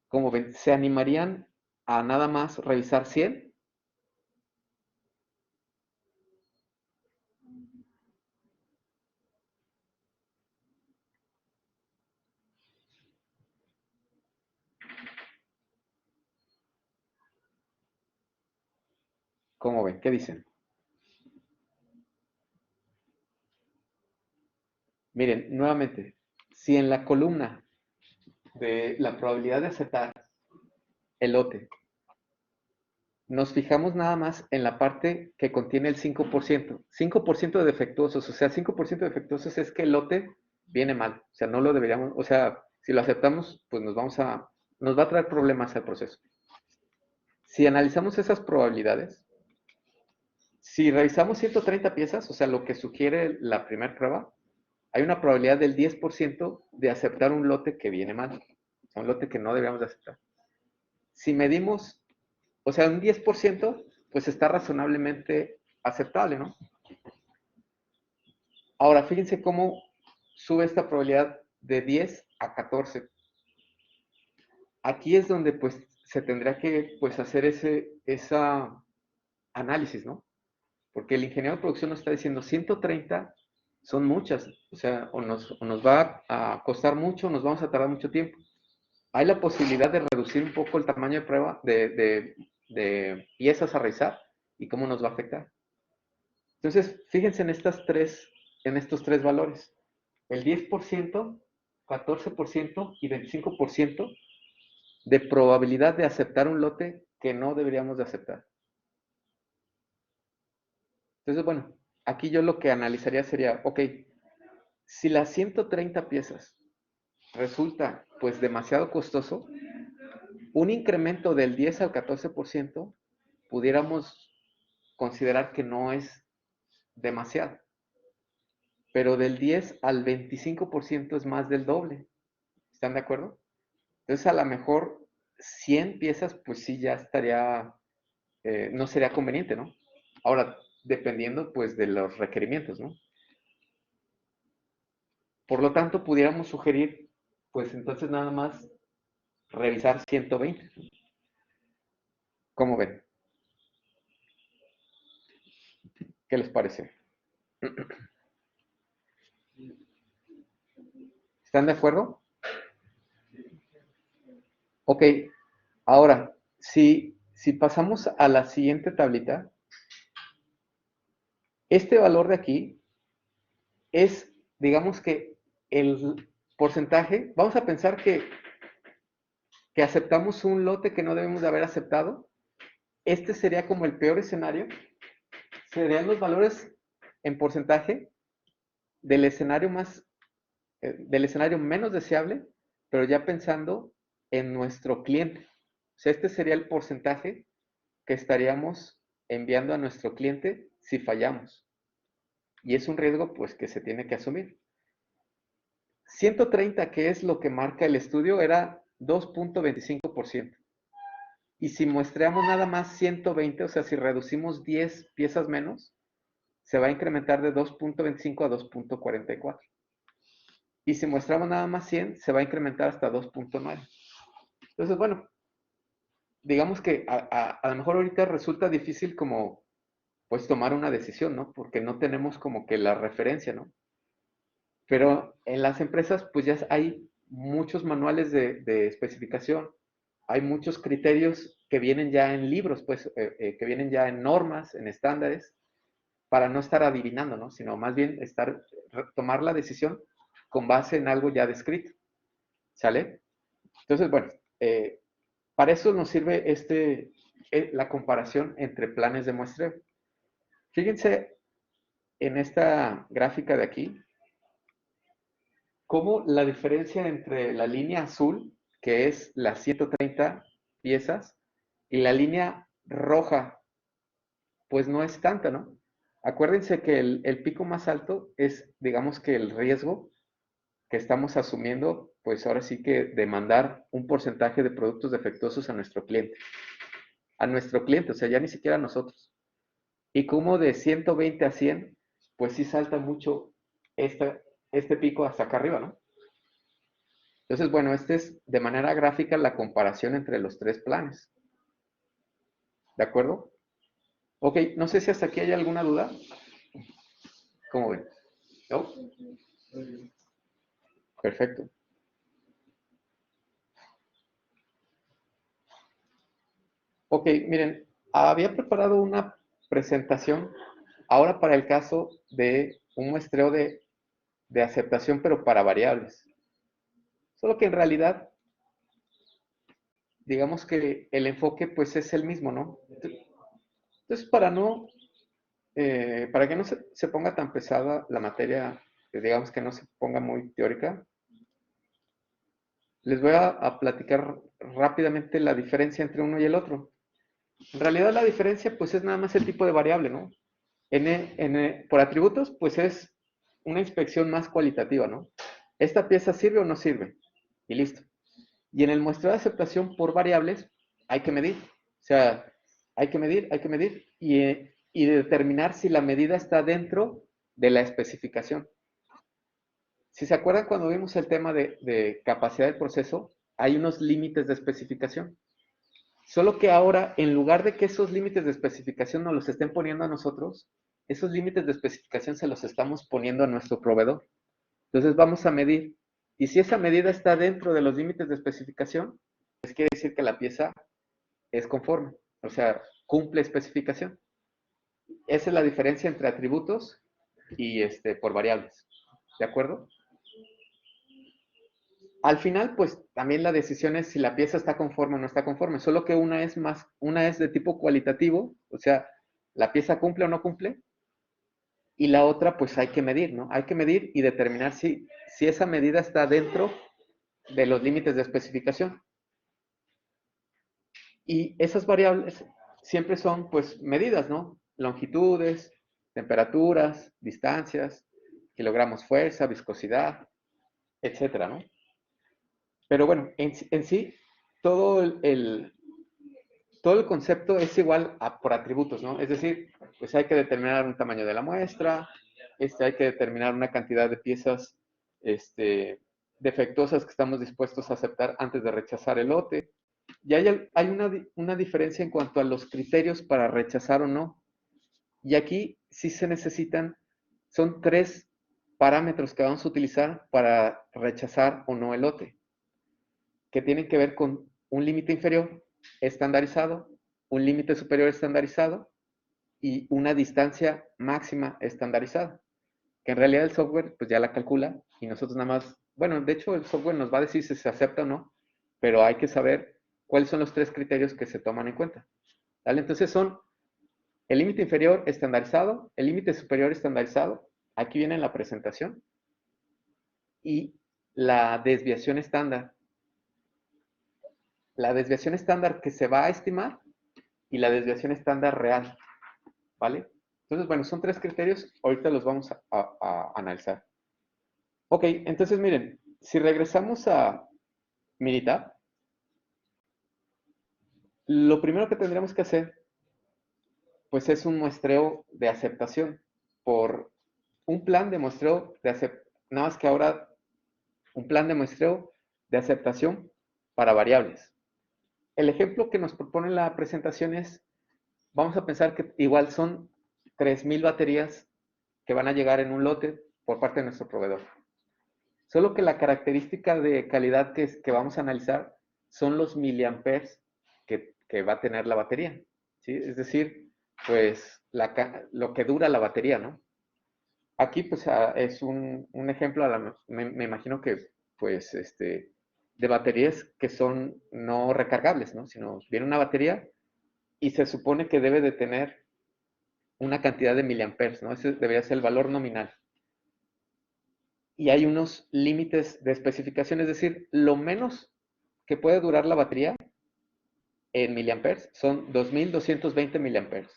¿Cómo ven? ¿Se animarían a nada más revisar 100? ¿Cómo ven? ¿Qué dicen? Miren, nuevamente, si en la columna de la probabilidad de aceptar el lote nos fijamos nada más en la parte que contiene el 5%. 5% de defectuosos, o sea, 5% de defectuosos es que el lote viene mal. O sea, no lo deberíamos, o sea, si lo aceptamos, pues nos va a traer problemas al proceso. Si analizamos esas probabilidades, si revisamos 130 piezas, o sea, lo que sugiere la primera prueba, hay una probabilidad del 10% de aceptar un lote que viene mal, o sea, un lote que no deberíamos de aceptar. Si medimos, o sea, un 10%, pues está razonablemente aceptable, ¿no? Ahora, fíjense cómo sube esta probabilidad de 10 a 14. Aquí es donde pues se tendrá que pues hacer esa análisis, ¿no? Porque el ingeniero de producción nos está diciendo 130 son muchas, o sea, o nos va a costar mucho, o nos vamos a tardar mucho tiempo. Hay la posibilidad de reducir un poco el tamaño de prueba de piezas a revisar y cómo nos va a afectar. Entonces, fíjense en estos tres valores. El 10%, 14% y 25% de probabilidad de aceptar un lote que no deberíamos de aceptar. Entonces, bueno, aquí yo lo que analizaría sería, ok, si las 130 piezas resulta pues demasiado costoso, un incremento del 10 al 14% pudiéramos considerar que no es demasiado, pero del 10 al 25% es más del doble. ¿Están de acuerdo? Entonces a lo mejor 100 piezas pues sí ya estaría, no sería conveniente, ¿no? Ahora, dependiendo pues de los requerimientos, ¿no? Por lo tanto, pudiéramos sugerir pues entonces nada más revisar 120. ¿Cómo ven? ¿Qué les parece? ¿Están de acuerdo? Ok, ahora, si pasamos a la siguiente tablita, este valor de aquí es, digamos que el porcentaje, vamos a pensar que aceptamos un lote que no debemos de haber aceptado. Este sería como el peor escenario. Serían los valores en porcentaje del escenario del escenario menos deseable, pero ya pensando en nuestro cliente. O sea, este sería el porcentaje que estaríamos enviando a nuestro cliente si fallamos. Y es un riesgo pues que se tiene que asumir. 130, que es lo que marca el estudio, era 2.25%. Y si muestreamos nada más 120, o sea, si reducimos 10 piezas menos, se va a incrementar de 2.25 a 2.44. Y si muestramos nada más 100, se va a incrementar hasta 2.9. Entonces, bueno, digamos que a lo mejor ahorita resulta difícil como pues tomar una decisión, ¿no? Porque no tenemos como que la referencia, ¿no? Pero en las empresas pues ya hay muchos manuales de especificación, hay muchos criterios que vienen ya en libros, pues que vienen ya en normas, en estándares, para no estar adivinando, ¿no? Sino más bien tomar la decisión con base en algo ya descrito, ¿sale? Entonces, bueno, para eso nos sirve la comparación entre planes de muestreo. Fíjense en esta gráfica de aquí, cómo la diferencia entre la línea azul, que es las 130 piezas, y la línea roja, pues no es tanta, ¿no? Acuérdense que el pico más alto es, digamos que el riesgo que estamos asumiendo, pues ahora sí que demandar un porcentaje de productos defectuosos a nuestro cliente. A nuestro cliente, o sea, ya ni siquiera a nosotros. Y como de 120 a 100, pues sí salta mucho este pico hasta acá arriba, ¿no? Entonces, bueno, este es de manera gráfica la comparación entre los tres planes. ¿De acuerdo? Ok, no sé si hasta aquí hay alguna duda. ¿Cómo ven? ¿No? Perfecto. Ok, miren, había preparado una presentación ahora para el caso de un muestreo de aceptación, pero para variables. Solo que en realidad, digamos que el enfoque pues es el mismo, ¿no? Entonces, para que no se ponga tan pesada la materia, digamos que no se ponga muy teórica, les voy a platicar rápidamente la diferencia entre uno y el otro. En realidad la diferencia pues es nada más el tipo de variable, ¿no? Por atributos pues es una inspección más cualitativa, ¿no? ¿Esta pieza sirve o no sirve? Y listo. Y en el muestreo de aceptación por variables hay que medir. O sea, hay que medir y determinar si la medida está dentro de la especificación. Si se acuerdan cuando vimos el tema de capacidad del proceso, hay unos límites de especificación. Solo que ahora, en lugar de que esos límites de especificación nos los estén poniendo a nosotros, esos límites de especificación se los estamos poniendo a nuestro proveedor. Entonces vamos a medir. Y si esa medida está dentro de los límites de especificación, pues quiere decir que la pieza es conforme. O sea, cumple especificación. Esa es la diferencia entre atributos y por variables. ¿De acuerdo? Al final, pues también la decisión es si la pieza está conforme o no está conforme, solo que una es de tipo cualitativo, o sea, la pieza cumple o no cumple, y la otra pues hay que medir, ¿no? Hay que medir y determinar si esa medida está dentro de los límites de especificación. Y esas variables siempre son pues medidas, ¿no? Longitudes, temperaturas, distancias, kilogramos fuerza, viscosidad, etcétera, ¿no? Pero bueno, en sí, todo todo el concepto es igual por atributos, ¿no? Es decir, pues hay que determinar un tamaño de la muestra, hay que determinar una cantidad de piezas defectuosas que estamos dispuestos a aceptar antes de rechazar el lote. Y hay una diferencia en cuanto a los criterios para rechazar o no. Y aquí sí se necesitan, son 3 parámetros que vamos a utilizar para rechazar o no el lote, que tienen que ver con un límite inferior estandarizado, un límite superior estandarizado y una distancia máxima estandarizada, que en realidad el software pues ya la calcula y nosotros nada más, bueno, de hecho el software nos va a decir si se acepta o no, pero hay que saber cuáles son los 3 criterios que se toman en cuenta. ¿Vale? Entonces son el límite inferior estandarizado, el límite superior estandarizado, aquí viene en la presentación, y la desviación estándar. La desviación estándar que se va a estimar y la desviación estándar real, ¿vale? Entonces, bueno, son 3 criterios, ahorita los vamos a analizar. Ok, entonces miren, si regresamos a Minitab, lo primero que tendríamos que hacer, pues es un muestreo de aceptación por un plan de muestreo de aceptación, nada más que ahora un plan de muestreo de aceptación para variables. El ejemplo que nos propone la presentación es, vamos a pensar que igual son 3000 baterías que van a llegar en un lote por parte de nuestro proveedor. Solo que la característica de calidad que vamos a analizar son los miliamperes que va a tener la batería, ¿sí? Es decir, pues lo que dura la batería, ¿no? Aquí pues es un ejemplo, me imagino que pues de baterías que son no recargables, ¿no? Sino viene una batería y se supone que debe de tener una cantidad de miliamperes, ¿no? Ese debería ser el valor nominal. Y hay unos límites de especificación, es decir, lo menos que puede durar la batería en miliamperes son 2220 miliamperes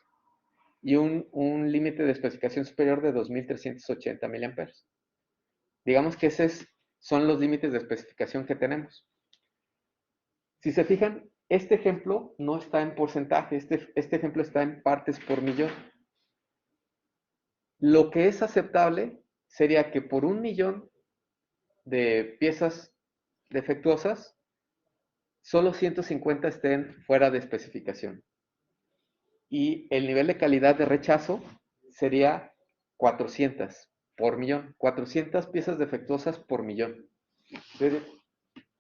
y un límite de especificación superior de 2380 miliamperes. Digamos que son los límites de especificación que tenemos. Si se fijan, este ejemplo no está en porcentaje, este ejemplo está en partes por millón. Lo que es aceptable sería que por 1.000.000 de piezas defectuosas, solo 150 estén fuera de especificación. Y el nivel de calidad de rechazo sería 400 por millón. 400 piezas defectuosas por millón. Entonces,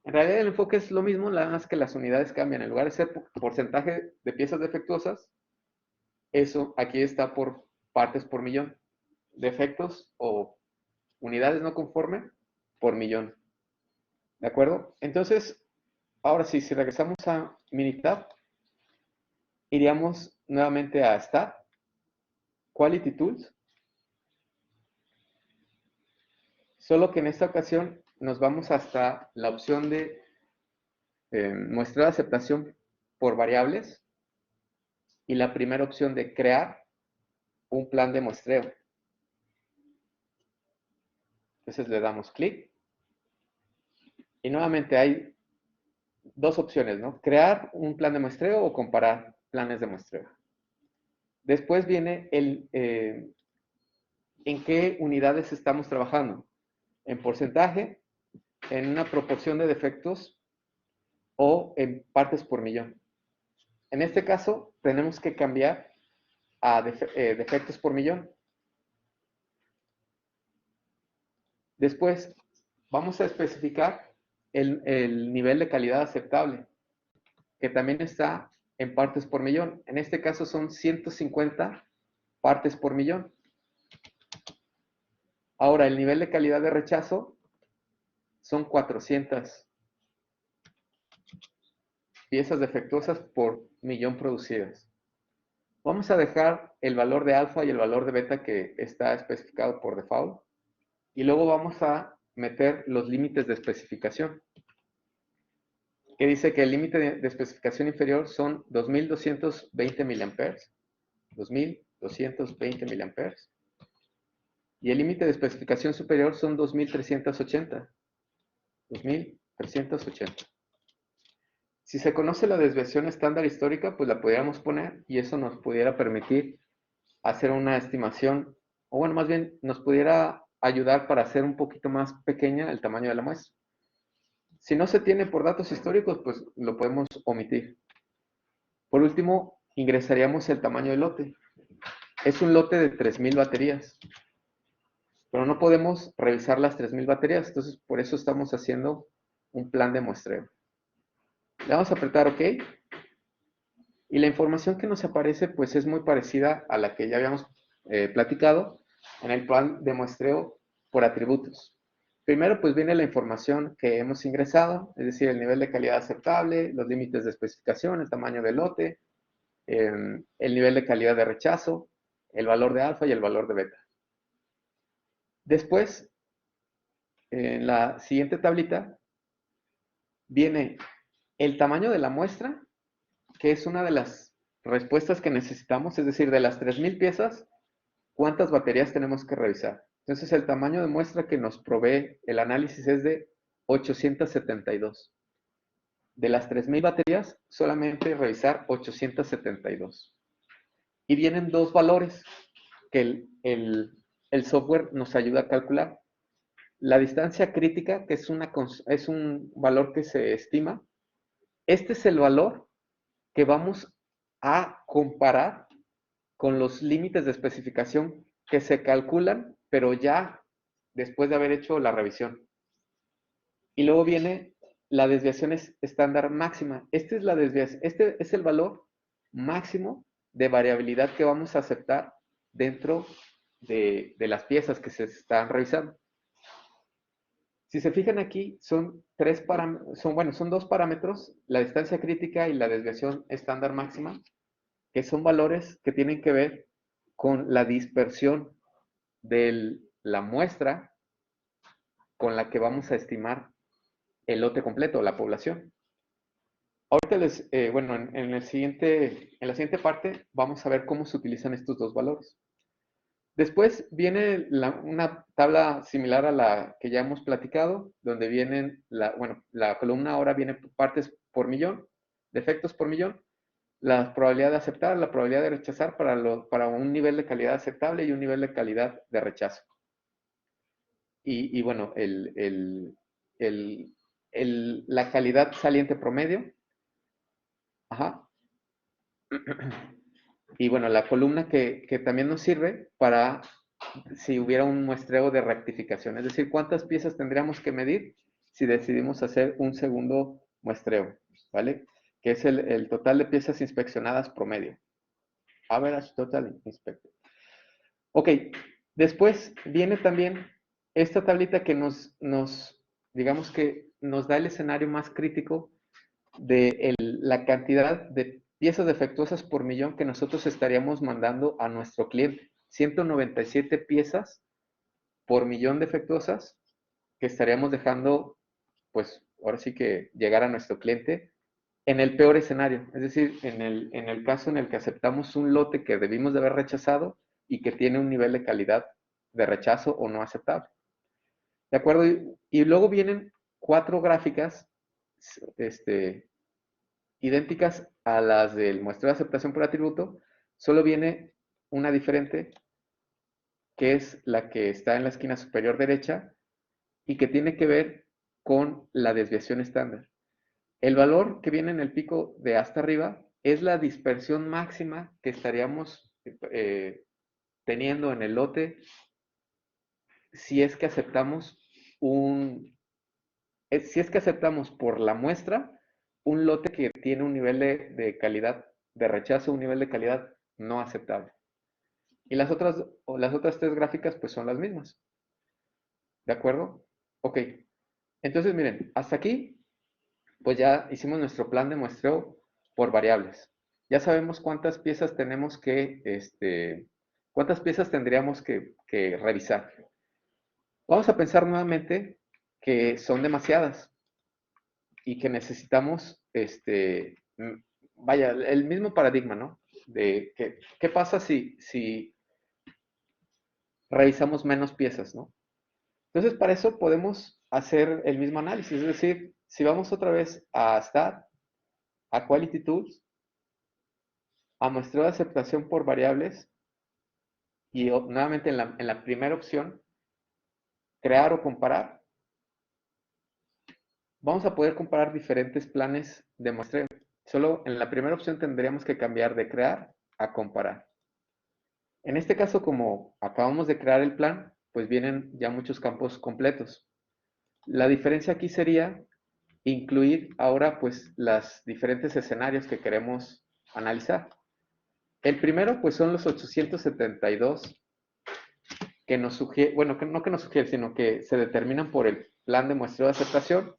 en realidad el enfoque es lo mismo, nada más que las unidades cambian. En lugar de ser porcentaje de piezas defectuosas, eso aquí está por partes por millón. Defectos o unidades no conforme por millón. ¿De acuerdo? Entonces, ahora sí, si regresamos a Minitab, iríamos nuevamente a Stat, Quality Tools, solo que en esta ocasión nos vamos hasta la opción de muestreo de aceptación por variables y la primera opción de crear un plan de muestreo. Entonces le damos clic y nuevamente hay dos opciones, ¿no? Crear un plan de muestreo o comparar planes de muestreo. Después viene en qué unidades estamos trabajando. En porcentaje, en una proporción de defectos o en partes por millón. En este caso, tenemos que cambiar a defectos por millón. Después, vamos a especificar el nivel de calidad aceptable, que también está en partes por millón. En este caso son 150 partes por millón. Ahora, el nivel de calidad de rechazo son 400 piezas defectuosas por millón producidas. Vamos a dejar el valor de alfa y el valor de beta que está especificado por default. Y luego vamos a meter los límites de especificación, que dice que el límite de especificación inferior son 2220 mA, 2220 mA, y el límite de especificación superior son 2380. Si se conoce la desviación estándar histórica, pues la podríamos poner y eso nos pudiera permitir hacer una estimación, o bueno, más bien nos pudiera ayudar para hacer un poquito más pequeña el tamaño de la muestra. Si no se tiene por datos históricos, pues lo podemos omitir. Por último, ingresaríamos el tamaño del lote. Es un lote de 3000 baterías, pero no podemos revisar las 3000 baterías, entonces por eso estamos haciendo un plan de muestreo. Le vamos a apretar OK y la información que nos aparece pues es muy parecida a la que ya habíamos platicado en el plan de muestreo por atributos. Primero pues viene la información que hemos ingresado, es decir, el nivel de calidad aceptable, los límites de especificación, el tamaño del lote, el nivel de calidad de rechazo, el valor de alfa y el valor de beta. Después, en la siguiente tablita, viene el tamaño de la muestra, que es una de las respuestas que necesitamos, es decir, de las 3000 piezas, ¿cuántas baterías tenemos que revisar? Entonces, el tamaño de muestra que nos provee el análisis es de 872. De las 3000 baterías, solamente revisar 872. Y vienen dos valores que el software nos ayuda a calcular. La distancia crítica, que es un valor que se estima. Este es el valor que vamos a comparar con los límites de especificación que se calculan, pero ya después de haber hecho la revisión. Y luego viene la desviación estándar máxima. Este es el valor máximo de variabilidad que vamos a aceptar dentro de las piezas que se están revisando. Si se fijan aquí, son dos parámetros, la distancia crítica y la desviación estándar máxima, que son valores que tienen que ver con la dispersión de la muestra con la que vamos a estimar el lote completo, la población. Ahorita en la siguiente parte vamos a ver cómo se utilizan estos dos valores. Después viene una tabla similar a la que ya hemos platicado, donde vienen, la columna ahora viene partes por millón, defectos por millón, la probabilidad de aceptar, la probabilidad de rechazar para un nivel de calidad aceptable y un nivel de calidad de rechazo. Y bueno, la calidad saliente promedio. Ajá. Y bueno, la columna que también nos sirve para si hubiera un muestreo de rectificación, es decir, cuántas piezas tendríamos que medir si decidimos hacer un segundo muestreo, ¿vale? Que es el total de piezas inspeccionadas promedio. Average Total Inspected. Ok, después viene también esta tablita que digamos que nos da el escenario más crítico de la cantidad de piezas defectuosas por millón que nosotros estaríamos mandando a nuestro cliente. 197 piezas por millón defectuosas que estaríamos dejando, pues ahora sí que llegar a nuestro cliente en el peor escenario. Es decir, en el caso en el que aceptamos un lote que debimos de haber rechazado y que tiene un nivel de calidad de rechazo o no aceptable. ¿De acuerdo? Y luego vienen 4 gráficas idénticas a las del muestreo de aceptación por atributo, solo viene una diferente, que es la que está en la esquina superior derecha y que tiene que ver con la desviación estándar. El valor que viene en el pico de hasta arriba es la dispersión máxima que estaríamos teniendo en el lote si es que aceptamos si es que aceptamos por la muestra un lote que tiene un nivel de calidad de rechazo, un nivel de calidad no aceptable. Y las otras 3 gráficas pues son las mismas. ¿De acuerdo? Ok. Entonces miren, hasta aquí pues ya hicimos nuestro plan de muestreo por variables. Ya sabemos cuántas piezas tenemos cuántas piezas tendríamos que revisar. Vamos a pensar nuevamente que son demasiadas y que necesitamos, vaya, el mismo paradigma, ¿no? De qué pasa si revisamos menos piezas, ¿no? Entonces, para eso podemos hacer el mismo análisis, es decir, si vamos otra vez a Stat, a Quality Tools, a muestreo de aceptación por variables, y nuevamente en la primera opción, crear o comparar, vamos a poder comparar diferentes planes de muestreo. Solo en la primera opción tendríamos que cambiar de crear a comparar. En este caso, como acabamos de crear el plan, pues vienen ya muchos campos completos. La diferencia aquí sería incluir ahora pues los diferentes escenarios que queremos analizar. El primero pues son los 872 que nos sugiere, bueno, no que nos sugiere, sino que se determinan por el plan de muestreo de aceptación.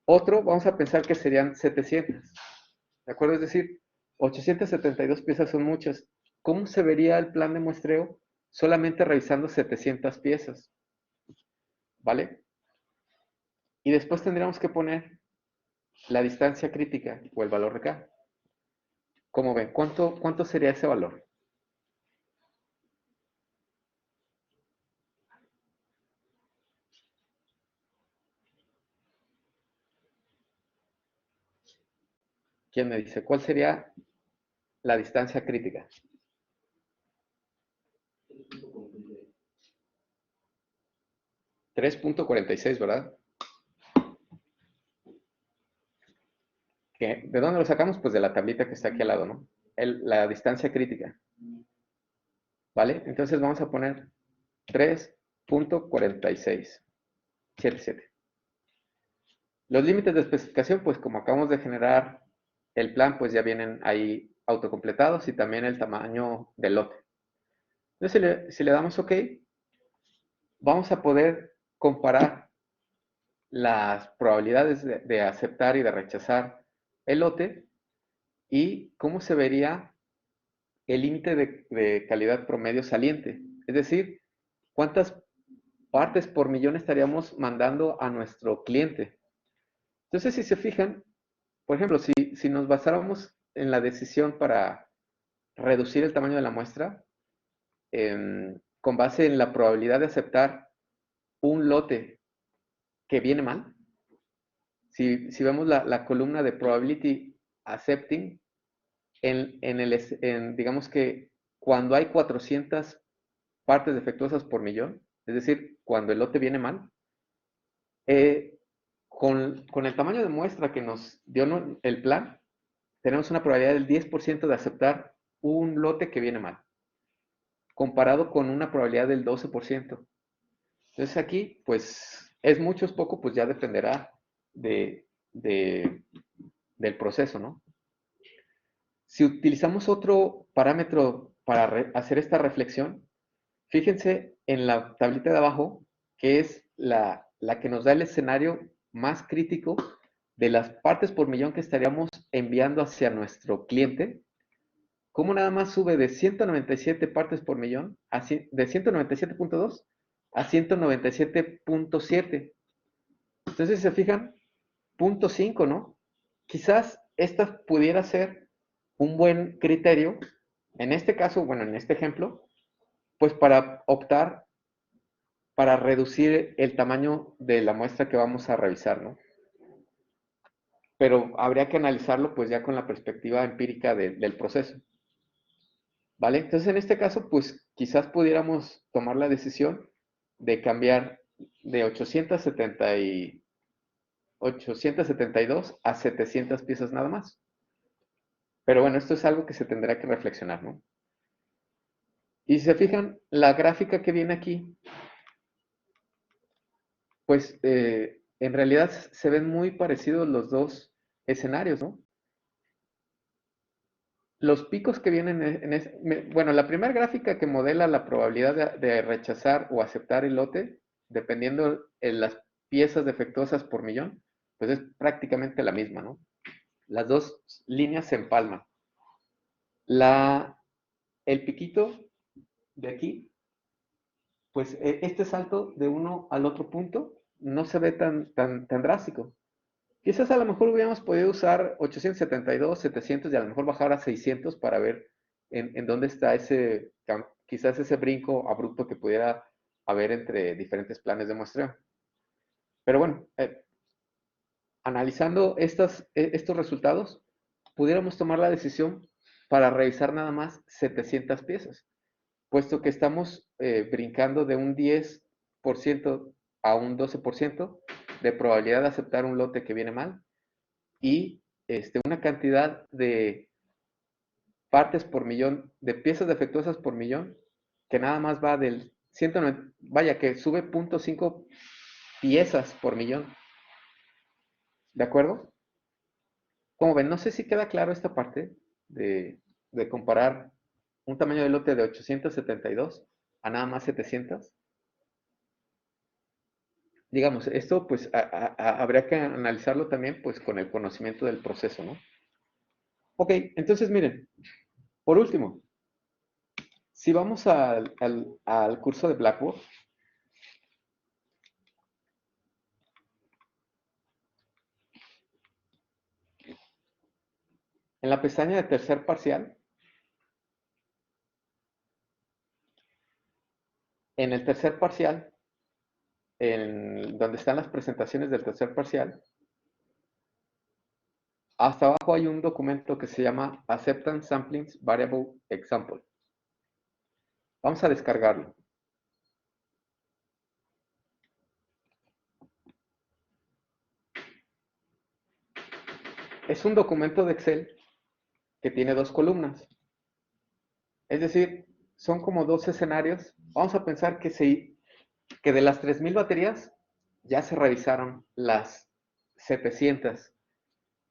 Otro, vamos a pensar que serían 700, ¿de acuerdo? Es decir, 872 piezas son muchas. ¿Cómo se vería el plan de muestreo solamente revisando 700 piezas? ¿Vale? Y después tendríamos que poner la distancia crítica o el valor de K. ¿Cómo ven? ¿Cuánto sería ese valor? ¿Quién me dice? ¿Cuál sería la distancia crítica? 3.46, ¿verdad? ¿De dónde lo sacamos? Pues de la tablita que está aquí al lado, ¿no? La distancia crítica. ¿Vale? Entonces vamos a poner 3.4677. Los límites de especificación, pues como acabamos de generar el plan, pues ya vienen ahí autocompletados y también el tamaño del lote. Entonces si le damos OK, vamos a poder comparar las probabilidades de aceptar y de rechazar el lote y cómo se vería el límite de calidad promedio saliente. Es decir, cuántas partes por millón estaríamos mandando a nuestro cliente. Entonces, si se fijan, por ejemplo, si nos basáramos en la decisión para reducir el tamaño de la muestra, con base en la probabilidad de aceptar un lote que viene mal, si vemos la columna de probability accepting, digamos que cuando hay 400 partes defectuosas por millón, es decir, cuando el lote viene mal, con el tamaño de muestra que nos dio el plan, tenemos una probabilidad del 10% de aceptar un lote que viene mal, comparado con una probabilidad del 12%. Entonces aquí, pues, es mucho, es poco, pues ya dependerá del proceso, ¿no? Si utilizamos otro parámetro para hacer esta reflexión, fíjense en la tablita de abajo, que es la que nos da el escenario más crítico de las partes por millón que estaríamos enviando hacia nuestro cliente, cómo nada más sube de 197 partes por millón, de 197.2 a 197.7. Entonces, si se fijan, 0.5, ¿no? Quizás esta pudiera ser un buen criterio, en este caso, bueno, en este ejemplo, pues para optar para reducir el tamaño de la muestra que vamos a revisar, ¿no? Pero habría que analizarlo pues ya con la perspectiva empírica del proceso, ¿vale? Entonces en este caso pues quizás pudiéramos tomar la decisión de cambiar de 872 a 700 piezas nada más. Pero bueno, esto es algo que se tendrá que reflexionar, ¿no? Y si se fijan, la gráfica que viene aquí, pues en realidad se ven muy parecidos los dos escenarios, ¿no? Los picos que vienen bueno, la primera gráfica que modela la probabilidad de rechazar o aceptar el lote, dependiendo de las piezas defectuosas por millón, pues es prácticamente la misma, ¿no? Las dos líneas se empalman. El piquito de aquí, pues este salto de uno al otro punto no se ve tan drástico. Quizás a lo mejor hubiéramos podido usar 872, 700 y a lo mejor bajar a 600 para ver en dónde está quizás ese brinco abrupto que pudiera haber entre diferentes planes de muestreo. Pero bueno, analizando estos resultados, pudiéramos tomar la decisión para revisar nada más 700 piezas, puesto que estamos brincando de un 10% a un 12% de probabilidad de aceptar un lote que viene mal y una cantidad de partes por millón, de piezas defectuosas por millón, que nada más va del 190, vaya, que sube 0.5 piezas por millón. ¿De acuerdo? Como ven, no sé si queda claro esta parte de comparar un tamaño de lote de 872 a nada más 700. Digamos, esto pues habría que analizarlo también pues con el conocimiento del proceso, ¿no? Ok, entonces miren, por último, si vamos al curso de Blackboard, en la pestaña de tercer parcial, en el tercer parcial, donde están las presentaciones del tercer parcial, hasta abajo hay un documento que se llama Acceptance Samplings Variable Example. Vamos a descargarlo. Es un documento de Excel que tiene dos columnas. Es decir, son como dos escenarios. Vamos a pensar que de las 3000 baterías ya se revisaron las 700.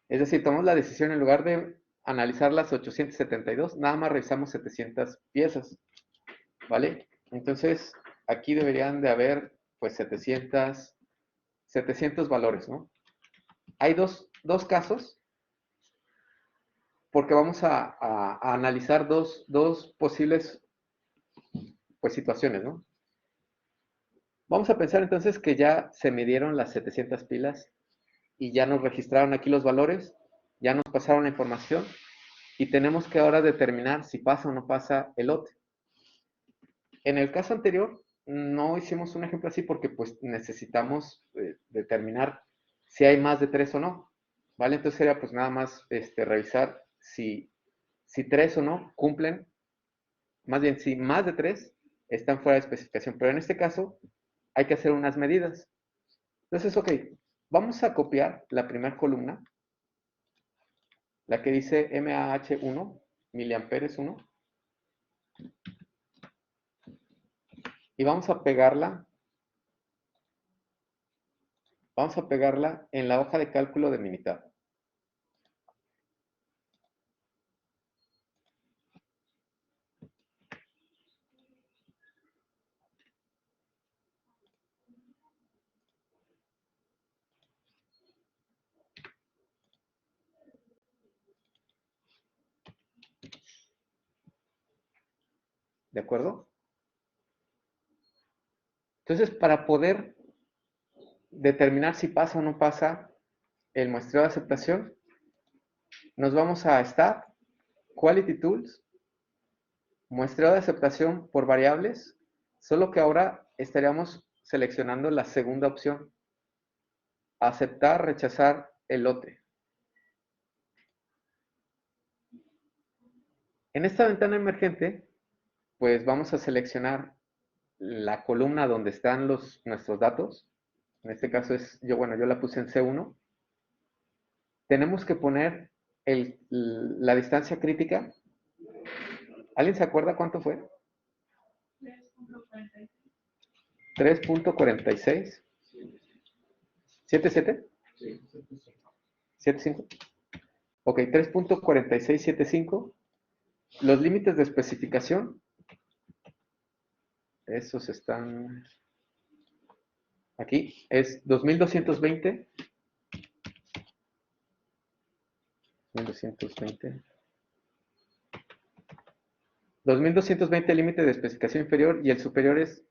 Es decir, tomamos la decisión en lugar de analizar las 872, nada más revisamos 700 piezas, ¿vale? Entonces, aquí deberían de haber, pues, 700 valores, ¿no? Hay dos casos, porque vamos a analizar dos posibles, pues, situaciones, ¿no? Vamos a pensar entonces que ya se midieron las 700 pilas y ya nos registraron aquí los valores, ya nos pasaron la información y tenemos que ahora determinar si pasa o no pasa el lote. En el caso anterior no hicimos un ejemplo así porque pues necesitamos determinar si hay más de 3 o no, ¿vale? Entonces sería pues nada más revisar si 3 o no cumplen, más bien si más de 3 están fuera de especificación, pero en este caso hay que hacer unas medidas. Entonces, ok, vamos a copiar la primera columna, la que dice mAh1, miliamperes 1, y vamos a pegarla en la hoja de cálculo de Minitab. ¿De acuerdo? Entonces, para poder determinar si pasa o no pasa el muestreo de aceptación, nos vamos a Stat, Quality Tools, muestreo de aceptación por variables, solo que ahora estaríamos seleccionando la segunda opción, aceptar, rechazar el lote. En esta ventana emergente, pues vamos a seleccionar la columna donde están nuestros datos. En este caso yo la puse en C1. Tenemos que poner la distancia crítica. ¿Alguien se acuerda cuánto fue? 3.46. ¿77? 75. Ok, 3.4675. Los límites de especificación, esos están aquí, es 2220. 2220 el límite de especificación inferior y el superior es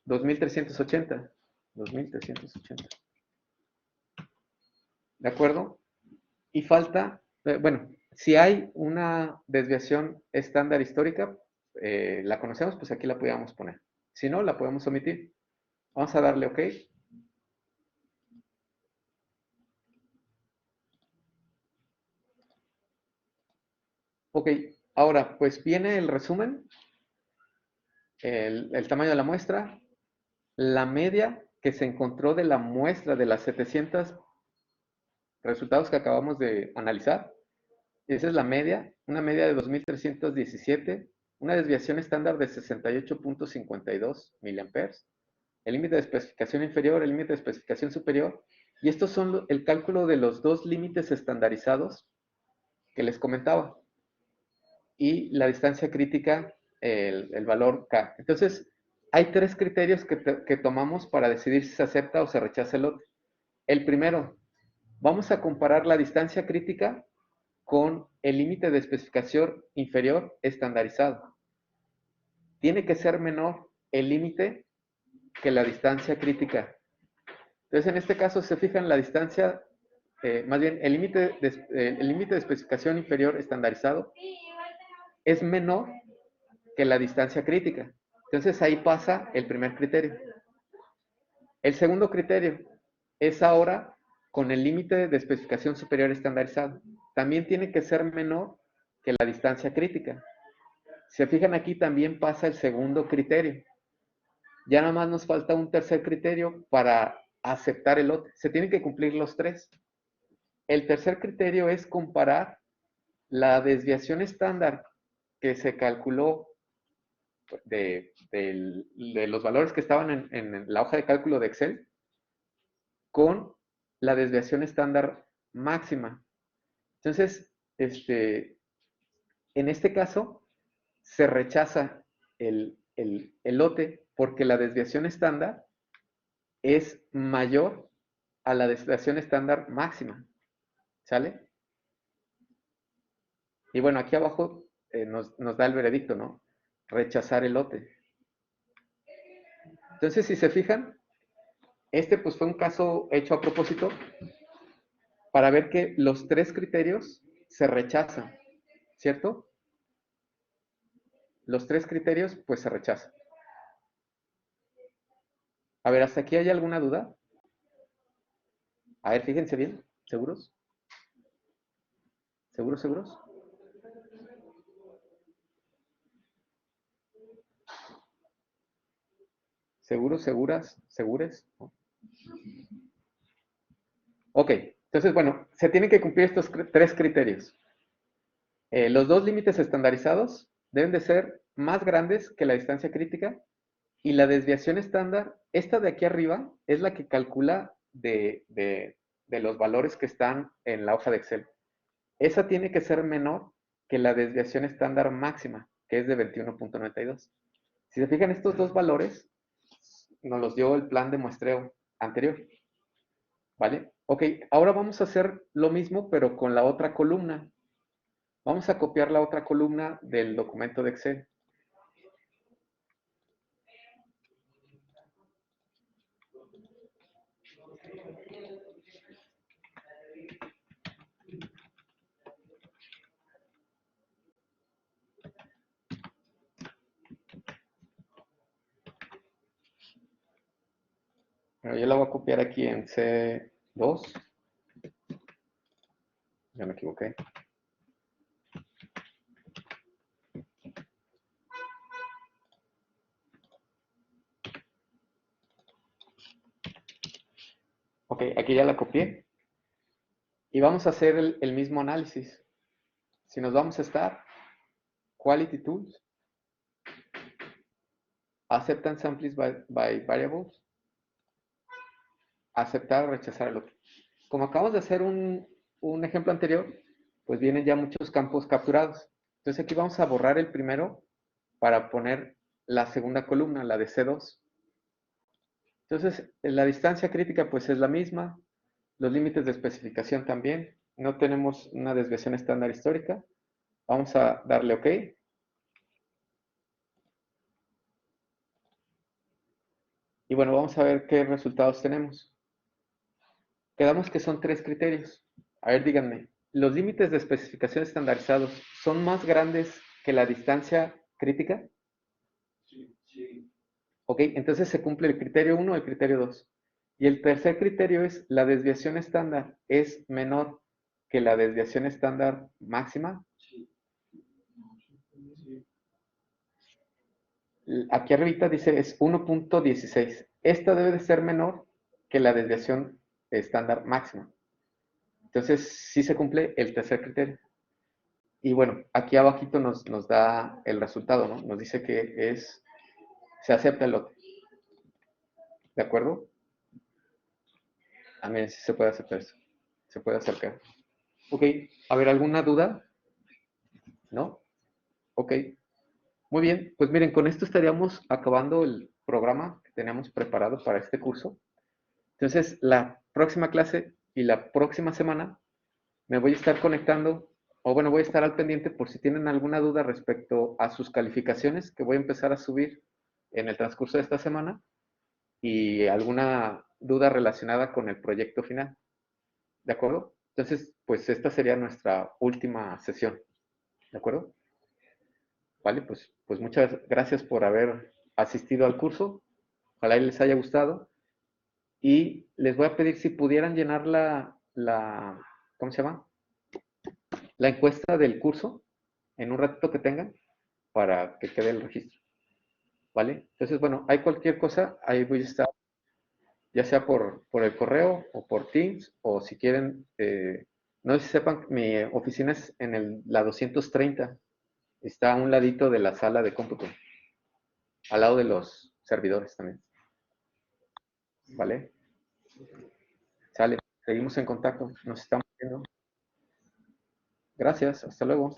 2380. 2380. ¿De acuerdo? Y falta, bueno, si hay una desviación estándar histórica, la conocemos, pues aquí la podríamos poner. Si no, la podemos omitir. Vamos a darle OK. Ok, ahora pues viene el resumen, el tamaño de la muestra, la media que se encontró de la muestra de las 700 resultados que acabamos de analizar. Esa es la media, una media de 2317, una desviación estándar de 68.52 miliamperes, el límite de especificación inferior, el límite de especificación superior, y estos son el cálculo de los dos límites estandarizados que les comentaba, y la distancia crítica, el valor K. Entonces, hay tres criterios que tomamos para decidir si se acepta o se rechaza el lote. El primero, vamos a comparar la distancia crítica con el límite de especificación inferior estandarizado. Tiene que ser menor el límite que la distancia crítica. Entonces, en este caso, se fijan la distancia, más bien el límite de especificación inferior estandarizado es menor que la distancia crítica. Entonces, ahí pasa el primer criterio. El segundo criterio es ahora con el límite de especificación superior estandarizado. También tiene que ser menor que la distancia crítica. Se fijan aquí, también pasa el segundo criterio. Ya nada más nos falta un tercer criterio para aceptar el lote. Se tienen que cumplir los tres. El tercer criterio es comparar la desviación estándar que se calculó de los valores que estaban en la hoja de cálculo de Excel con la desviación estándar máxima. Entonces, en este caso, se rechaza el lote porque la desviación estándar es mayor a la desviación estándar máxima. ¿Sale? Y bueno, aquí abajo nos da el veredicto, ¿no? Rechazar el lote. Entonces, si se fijan, pues fue un caso hecho a propósito para ver que los tres criterios se rechazan, ¿cierto? Los tres criterios, pues se rechazan. A ver, ¿hasta aquí hay alguna duda? A ver, fíjense bien. ¿Seguros? ¿Seguros, seguros? ¿Seguros, seguras, segures? ¿No? Ok, entonces, bueno, se tienen que cumplir estos tres criterios. Los dos límites estandarizados deben de ser más grandes que la distancia crítica y la desviación estándar, esta de aquí arriba, es la que calcula de los valores que están en la hoja de Excel. Esa tiene que ser menor que la desviación estándar máxima, que es de 21.92. Si se fijan, estos dos valores nos los dio el plan de muestreo anterior. ¿Vale? Ok, ahora vamos a hacer lo mismo, pero con la otra columna. Vamos a copiar la otra columna del documento de Excel. Bueno, yo la voy a copiar aquí en C2. Ya me equivoqué. Ok, aquí ya la copié. Y vamos a hacer el mismo análisis. Si nos vamos a estar, Quality Tools, Acceptance Samples by Variables, aceptar o rechazar el otro. Como acabamos de hacer un ejemplo anterior, pues vienen ya muchos campos capturados. Entonces aquí vamos a borrar el primero para poner la segunda columna, la de C2. Entonces, la distancia crítica pues es la misma, los límites de especificación también, no tenemos una desviación estándar histórica. Vamos a darle OK. Y bueno, vamos a ver qué resultados tenemos. Quedamos que son 3 criterios. A ver, díganme, ¿los límites de especificación estandarizados son más grandes que la distancia crítica? Sí. Ok, entonces se cumple el criterio 1 o el criterio 2. Y el tercer criterio es la desviación estándar es menor que la desviación estándar máxima. Aquí arribita dice es 1.16. Esta debe de ser menor que la desviación estándar máxima. Entonces sí se cumple el tercer criterio. Y bueno, aquí abajito nos da el resultado, ¿no? Nos dice que se acepta el lote. ¿De acuerdo? A mí sí se puede aceptar eso. Se puede acercar. Ok, a ver, ¿alguna duda? ¿No? Ok. Muy bien, pues miren, con esto estaríamos acabando el programa que teníamos preparado para este curso. Entonces, la próxima clase y la próxima semana me voy a estar conectando, o bueno, voy a estar al pendiente por si tienen alguna duda respecto a sus calificaciones que voy a empezar a subir en el transcurso de esta semana y alguna duda relacionada con el proyecto final. ¿De acuerdo? Entonces, pues esta sería nuestra última sesión. ¿De acuerdo? Vale, pues muchas gracias por haber asistido al curso. Ojalá y les haya gustado. Y les voy a pedir si pudieran llenar ¿cómo se llama? La encuesta del curso en un ratito que tengan para que quede el registro. ¿Vale? Entonces, bueno, hay cualquier cosa, ahí voy a estar, ya sea por el correo o por Teams, o si quieren, no sé si sepan, mi oficina es en la 230, está a un ladito de la sala de cómputo, al lado de los servidores también. ¿Vale? Sale, seguimos en contacto, nos estamos viendo. Gracias, hasta luego.